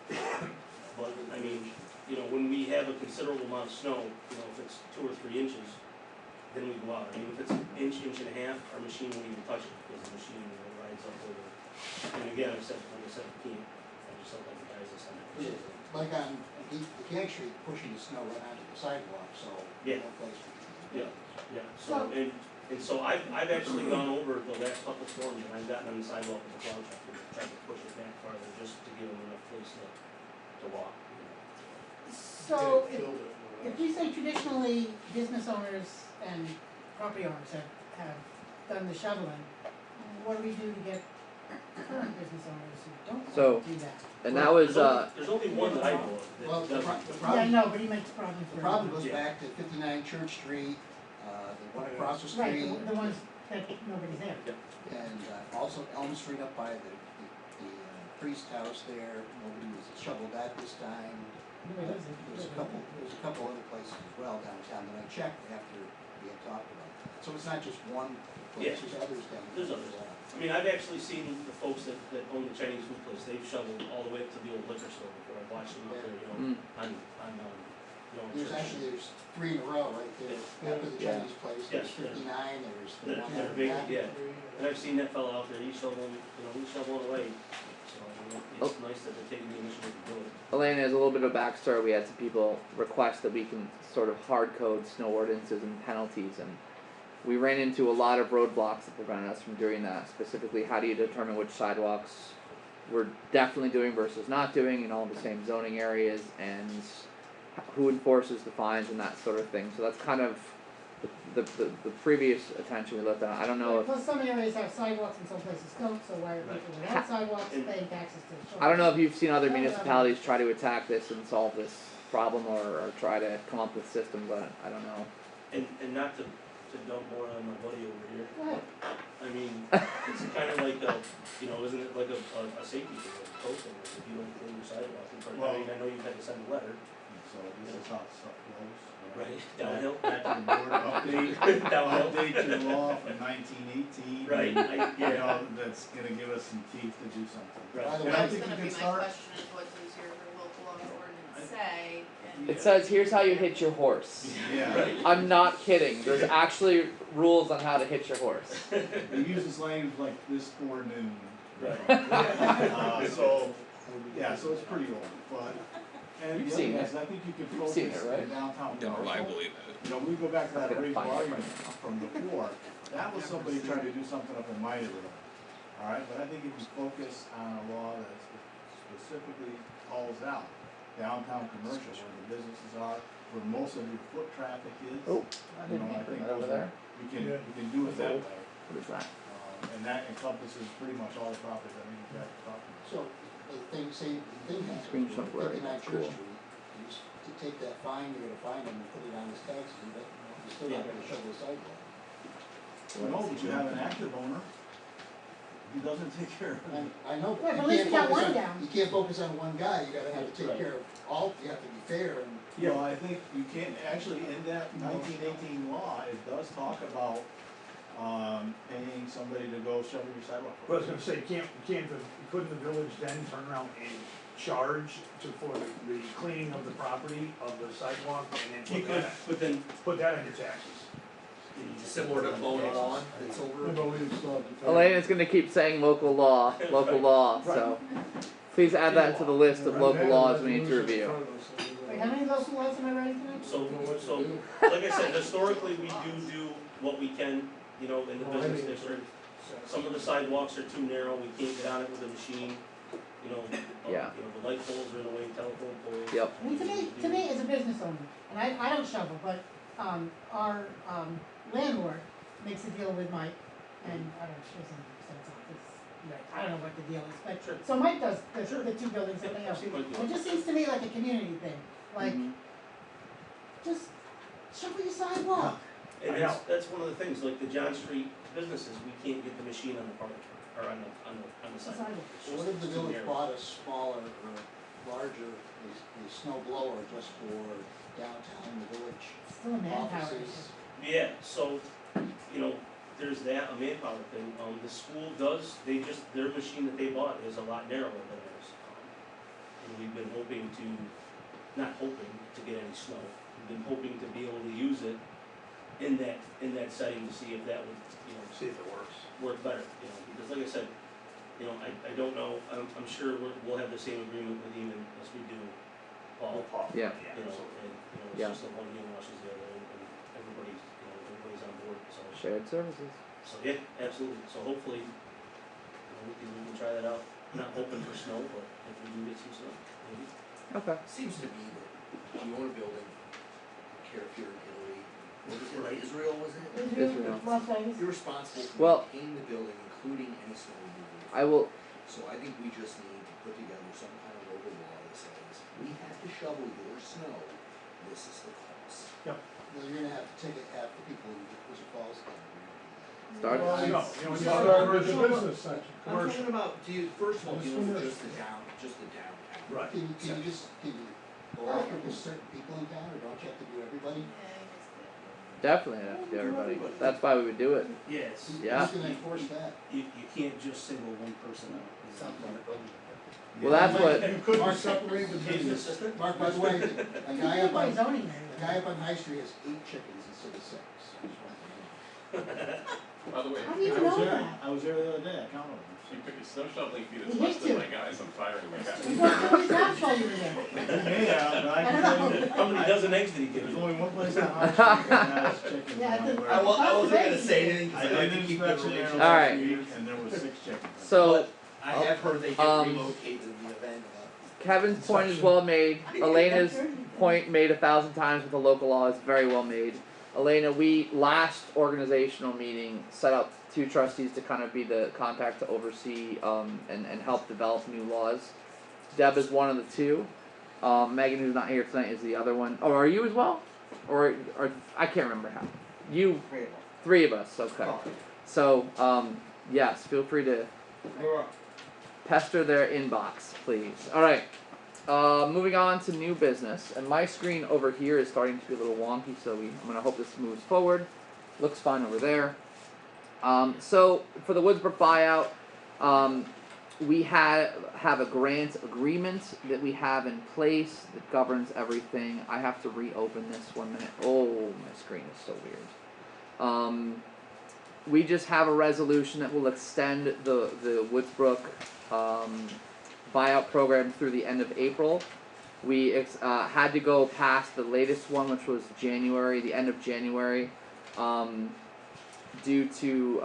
But, I mean, you know, when we have a considerable amount of snow, you know, if it's 2 or 3 inches, then we go out. I mean, if it's an inch and a half, our machine won't even touch it, because the machine, you know, rides up over. And again, like I said, I can't, I just don't like the guys that's on that. Like on Mechanic Street, pushing the snow right onto the sidewalk, so Yeah. no place for Yeah, yeah, so, and so I've actually gone over the last couple storms, and I've gotten on the sidewalk with the plow truck and tried to push it back farther, just to give them enough place to walk. So, if we say traditionally, business owners and property owners have done the shoveling, what do we do to get current business owners who don't So, want to do that. And that was, There's only one that I know of Well, that doesn't. the Yeah, problem, no, but he makes problems the for problem everyone. goes Yeah. back to 59 Church Street, the one across the Right, street, the ones that nobody's there. and also Elm Street up by the priest house there, nobody was shoveled that this time. Nobody lives there. There's a couple other places as well downtown that I checked after we had talked about it. So it's not just one place, Yeah. there's others down there. There's others. I mean, I've actually seen the folks that own the Chinese food place, they've shoveled all the way up to the old liquor store before. I've watched them up there, you know, There's actually, there's 3 in a row right there, after the Yeah. Chinese place, Yeah. there's 59, there's the They're- one they're after big, that. yeah. And I've seen that fellow out there, he's shoveling, he's shoveling away. So, it's nice that they're taking the initiative to do it. Elena, as a little bit of backstory, we had some people request that we can sort of hard code snow ordinances and penalties, and we ran into a lot of roadblocks that prevented us from doing that. Specifically, how do you determine which sidewalks we're definitely doing versus not doing in all the same zoning areas, and who enforces the fines and that sort of thing. So that's kind of the previous attention we looked at. I don't know if Plus some areas have sidewalks and some places don't, so why are people without sidewalks paying taxes to the shore? I don't know if you've seen other municipalities try to attack this and solve this problem, or try to come up with systems. I don't know. And not to dump more on my buddy over here. Go ahead. I mean, it's kind of like isn't it like a safety thing, like a code thing, like if you don't clean your sidewalk, I mean, I know you've had to send a letter. So this is how stuff goes. Right, downhill. Back to the board update, Downhill. update to the law from 1918. Right, You know, that's gonna give us some teeth to do something. Right. By the And way, I That's think gonna you be can my start, question, is what does your local law ordinance say? And It says here's how you hit your horse. yeah, Right. I'm not kidding. There's actually rules on how to hit your horse. he uses language like this forenoon. Right. So, yeah, so it's pretty old, but, and You've the seen other it. is, I think you can You've focus seen it, right? in downtown No, I commercial. believe it. You know, we go back to I'm that gonna original find it argument right now. from before, that was somebody trying to do something up in my neighborhood. Alright, but I think if you focus on a law that specifically calls out downtown commercial, where the businesses are, where most of your foot traffic is. Oh, I You didn't know, I bring think that over those there. we can do it that way. What is that? And that encompasses pretty much all the properties I think you guys are talking about. So, the thing happens, Screen shot blurry, 59 that's Church cool. Street, you just, to take that fine, you're gonna fine him and put it on his taxes, you're still not gonna shovel the sidewalk. No, but you have an active owner, he doesn't take care of it. I know, Yeah, but but at least you you got can't focus one on, down. you can't focus on one guy, you gotta have to take Right. care of all, you have to be fair and. Well, I think you can, actually, in that 1918 law, it does talk about, paying somebody to go shovel your sidewalk. Well, I was gonna say, couldn't the village then turn around and charge for the cleaning of the property, of the sidewalk, and You then could, but then put that into taxes? similar to mowing lawn, it's over. Elena's gonna keep saying local law, so please add that to the list of local laws we need to review. Wait, how many local laws am I writing tonight? so like I said, historically, we do what we can, in the business district. Some of the sidewalks are too narrow, we can't get on it with a machine, Yeah. The light poles are in the way, telephone poles. Yep. I mean, to me, as a business owner, and I don't shovel, but, our, landlord makes a deal with Mike, and I don't know, she doesn't send it off, it's, I don't know what the deal is, but, Sure. so Mike does the 2 buildings that they Yeah, I've own. seen Mike do It it. just seems to me like a community thing, like, Mhm. just shovel your sidewalk. And I that's one of the things, like the John Street businesses, we can't get the machine on the park, or on the sidewalk. It's So what if the too village narrow. bought a smaller or larger, a snow blower just for downtown, the village It's still a manpower offices? issue. Yeah, so, there's that, a manpower thing, the school does, their machine that they bought is a lot narrower than ours. And we've been hoping not hoping to get any snow, we've been hoping to be able to use it in that setting to see if that would, See if it works. work better, because like I said, I don't know, I'm sure we'll have the same agreement with Eamon as we do Paul. Yeah. And, Yeah. it's just that one hand washes the other, and everybody's on board, so. Shared services. So, yeah, absolutely, so hopefully, we can try that out, not hoping for snow, but if we do get some snow, maybe. Okay. Seems to me that you own a building, I don't care if you're in Italy, what was it, Right. Israel, was it? Israel. Las Vegas. You're responsible for Well- maintaining the building and including any snow removal. I will. So I think we just need to put together some kind of local law that says, we had to shovel your snow, this is the cost. Well, you're gonna have to take it after people in Hoosick Falls. Start. Well, No, you you start with the business section. I'm talking about, first of all, Just dealing with commercial. just the downtown. Right. Can you go after the certain people in town, or don't you have to do everybody? Definitely have to do everybody. That's why we would do it. Yes, Yeah. Who's gonna enforce that? you can't just single one person out. Well, that's what. You couldn't Mark- separate the He's an business. assistant? Mark, by the way, a guy up By on, zoning a guy up on High Street has 8 chickens instead of 6. I just wanted to know. By the way, How do you I know was there, that? I was there the other day, I counted them. you put your snow shoveling feet He is hit less than you. my guys, I'm firing my guys. You got 40 times while you were there. Yeah, but I can tell you, How many dozen eggs did he give there's you? only one place on High Street that has chickens. Yeah, and I'm the- aware I of it. wasn't gonna say anything, I cause I like did to an keep good inspection there relations. last Alright. week, and there was 6 chickens. So I have heard they get relocated in the event of Kevin's point is well made. Elena's point made 1,000 times with the local law is very well made. Elena, we last organizational meeting set up 2 trustees to kind of be the contact to oversee and help develop new laws. Deb is one of the 2. Megan, who's not here tonight, is the other one. Oh, are you as well? Or I can't remember how. You, 3 of us. Okay. So yes, feel free to pester their inbox, please. All right. Moving on to new business, and my screen over here is starting to be a little wonky, so I'm gonna hope this moves forward. Looks fine over there. So for the Woodsbrook buyout, we have a grant agreement that we have in place that governs everything. I have to reopen this 1 minute. Oh, my screen is so weird. We just have a resolution that will extend the Woodsbrook buyout program through the end of April. We had to go past the latest one, which was January, the end of January, due to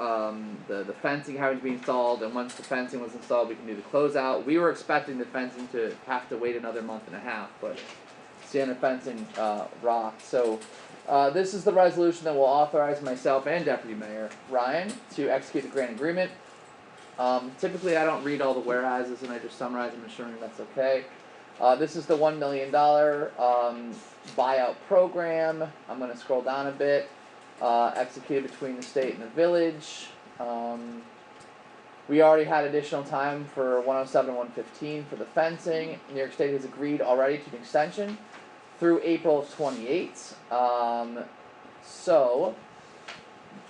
the fencing having to be installed. And once the fencing was installed, we can do the closeout. We were expecting the fencing to have to wait another month and a half, but standard fencing rocked. So this is the resolution that will authorize myself and Deputy Mayor Ryan to execute the grant agreement. Typically, I don't read all the whereases and I just summarize them, ensuring that's okay. This is the $1 million buyout program. I'm going to scroll down a bit. Executed between the state and the village. We already had additional time for 107 and 115 for the fencing. New York State has agreed already to an extension through April of 28. So,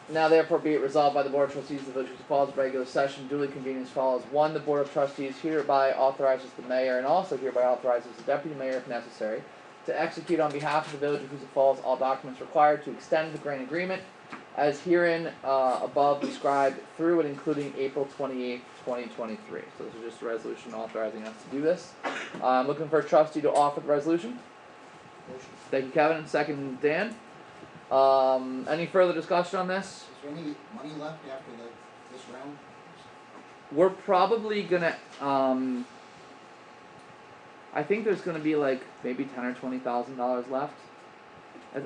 now therefore be it resolved by the Board of Trustees of the Village of Hoosick Falls regular session duly convened as follows. 1. The Board of Trustees hereby authorizes the Mayor and also hereby authorizes the Deputy Mayor if necessary to execute on behalf of the Village of Hoosick Falls all documents required to extend the grant agreement as herein above described through and including April 28th, 2023. So this is just a resolution authorizing us to do this. I'm looking for a trustee to offer the resolution. Thank you, Kevin. Second, Dan. Any further discussion on this? Is there any money left after this round? We're probably gonna, I think there's gonna be like maybe $10,000 or $20,000 left.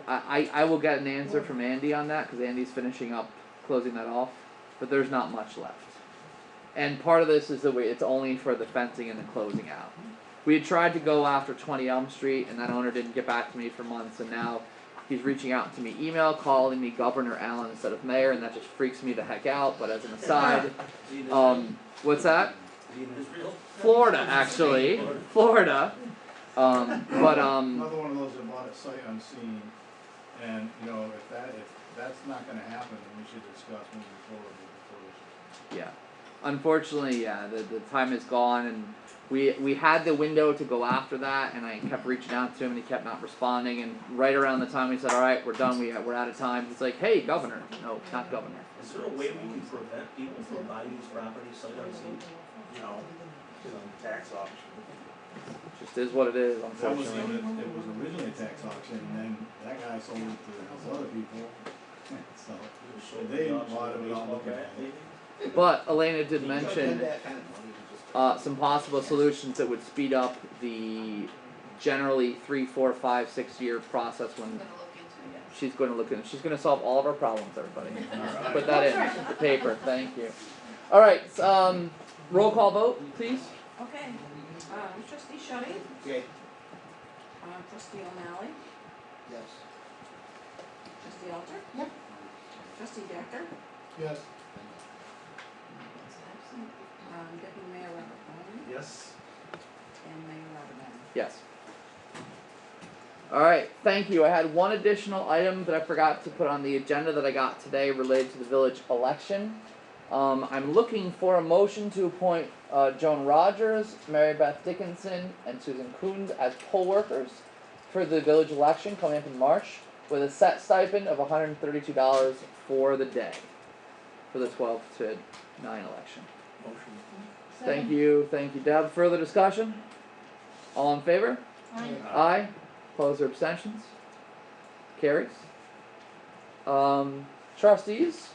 I will get an answer from Andy on that, cause Andy's finishing up closing that off, but there's not much left. And part of this is the way, it's only for the fencing and the closing out. We had tried to go after 20 Elm Street, and that owner didn't get back to me for months, and now he's reaching out to me email, calling me Governor Allen instead of Mayor, and that just freaks me the heck out, but as an aside, what's that? Florida, actually. Florida. Another one of those that bought it sight unseen, and, you know, if that's not gonna happen, then we should discuss moving forward with the Yeah. Unfortunately, yeah, the time is gone, and we had the window to go after that, and I kept reaching out to him, and he kept not responding, and right around the time he said, alright, we're done, we're out of time, he's like, hey, Governor. No, not Governor. Is there a way we can prevent people from buying these properties sight unseen? No, tax option. Just is what it is, That was, unfortunately. it was originally a tax auction, and then that guy sold it to other people, so they bought it without looking at it. But Elena did mention some possible solutions that would speed up the generally 3, 4, 5, 6 year process when I'm gonna look into it. she's going to look in. She's going to solve all of our problems, everybody. Put that in paper. Thank you. Alright, roll call vote, please. Okay, trustee Shetty, Okay. trustee O'Malley, Yes. trustee Alter. Yep. Trustee Decker, Yes. that's absent, deputy mayor Robert Bowman, Yes. and mayor Robert Allen. Yes. Alright, thank you. I had one additional item that I forgot to put on the agenda that I got today related to the village election. I'm looking for a motion to appoint Joan Rogers, Mary Beth Dickinson, and Susan Coons as poll workers for the village election coming up in March with a set stipend of $132 for the day for the 12 to 9 election. Motion. Thank you, Deb. Further discussion? All in favor? Aye. Aye. Opposed or abstentions? Carries. Trustees,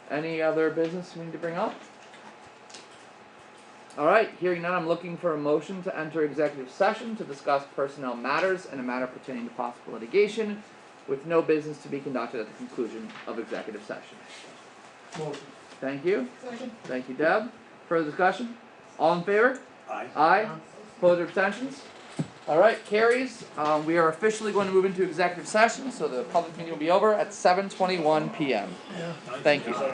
any other business we need to bring up? Alright, hearing none, I'm looking for a motion to enter executive session to discuss personnel matters and a matter pertaining to possible litigation, with no business to be conducted at the conclusion of executive session. Motion. Thank you. Second. Thank you, Deb. Further discussion? All in favor? Aye. Aye. Opposed or abstentions? Alright, carries. We are officially going to move into executive session, so the public meeting will be over at 7:21 p.m. Yeah. Thank you.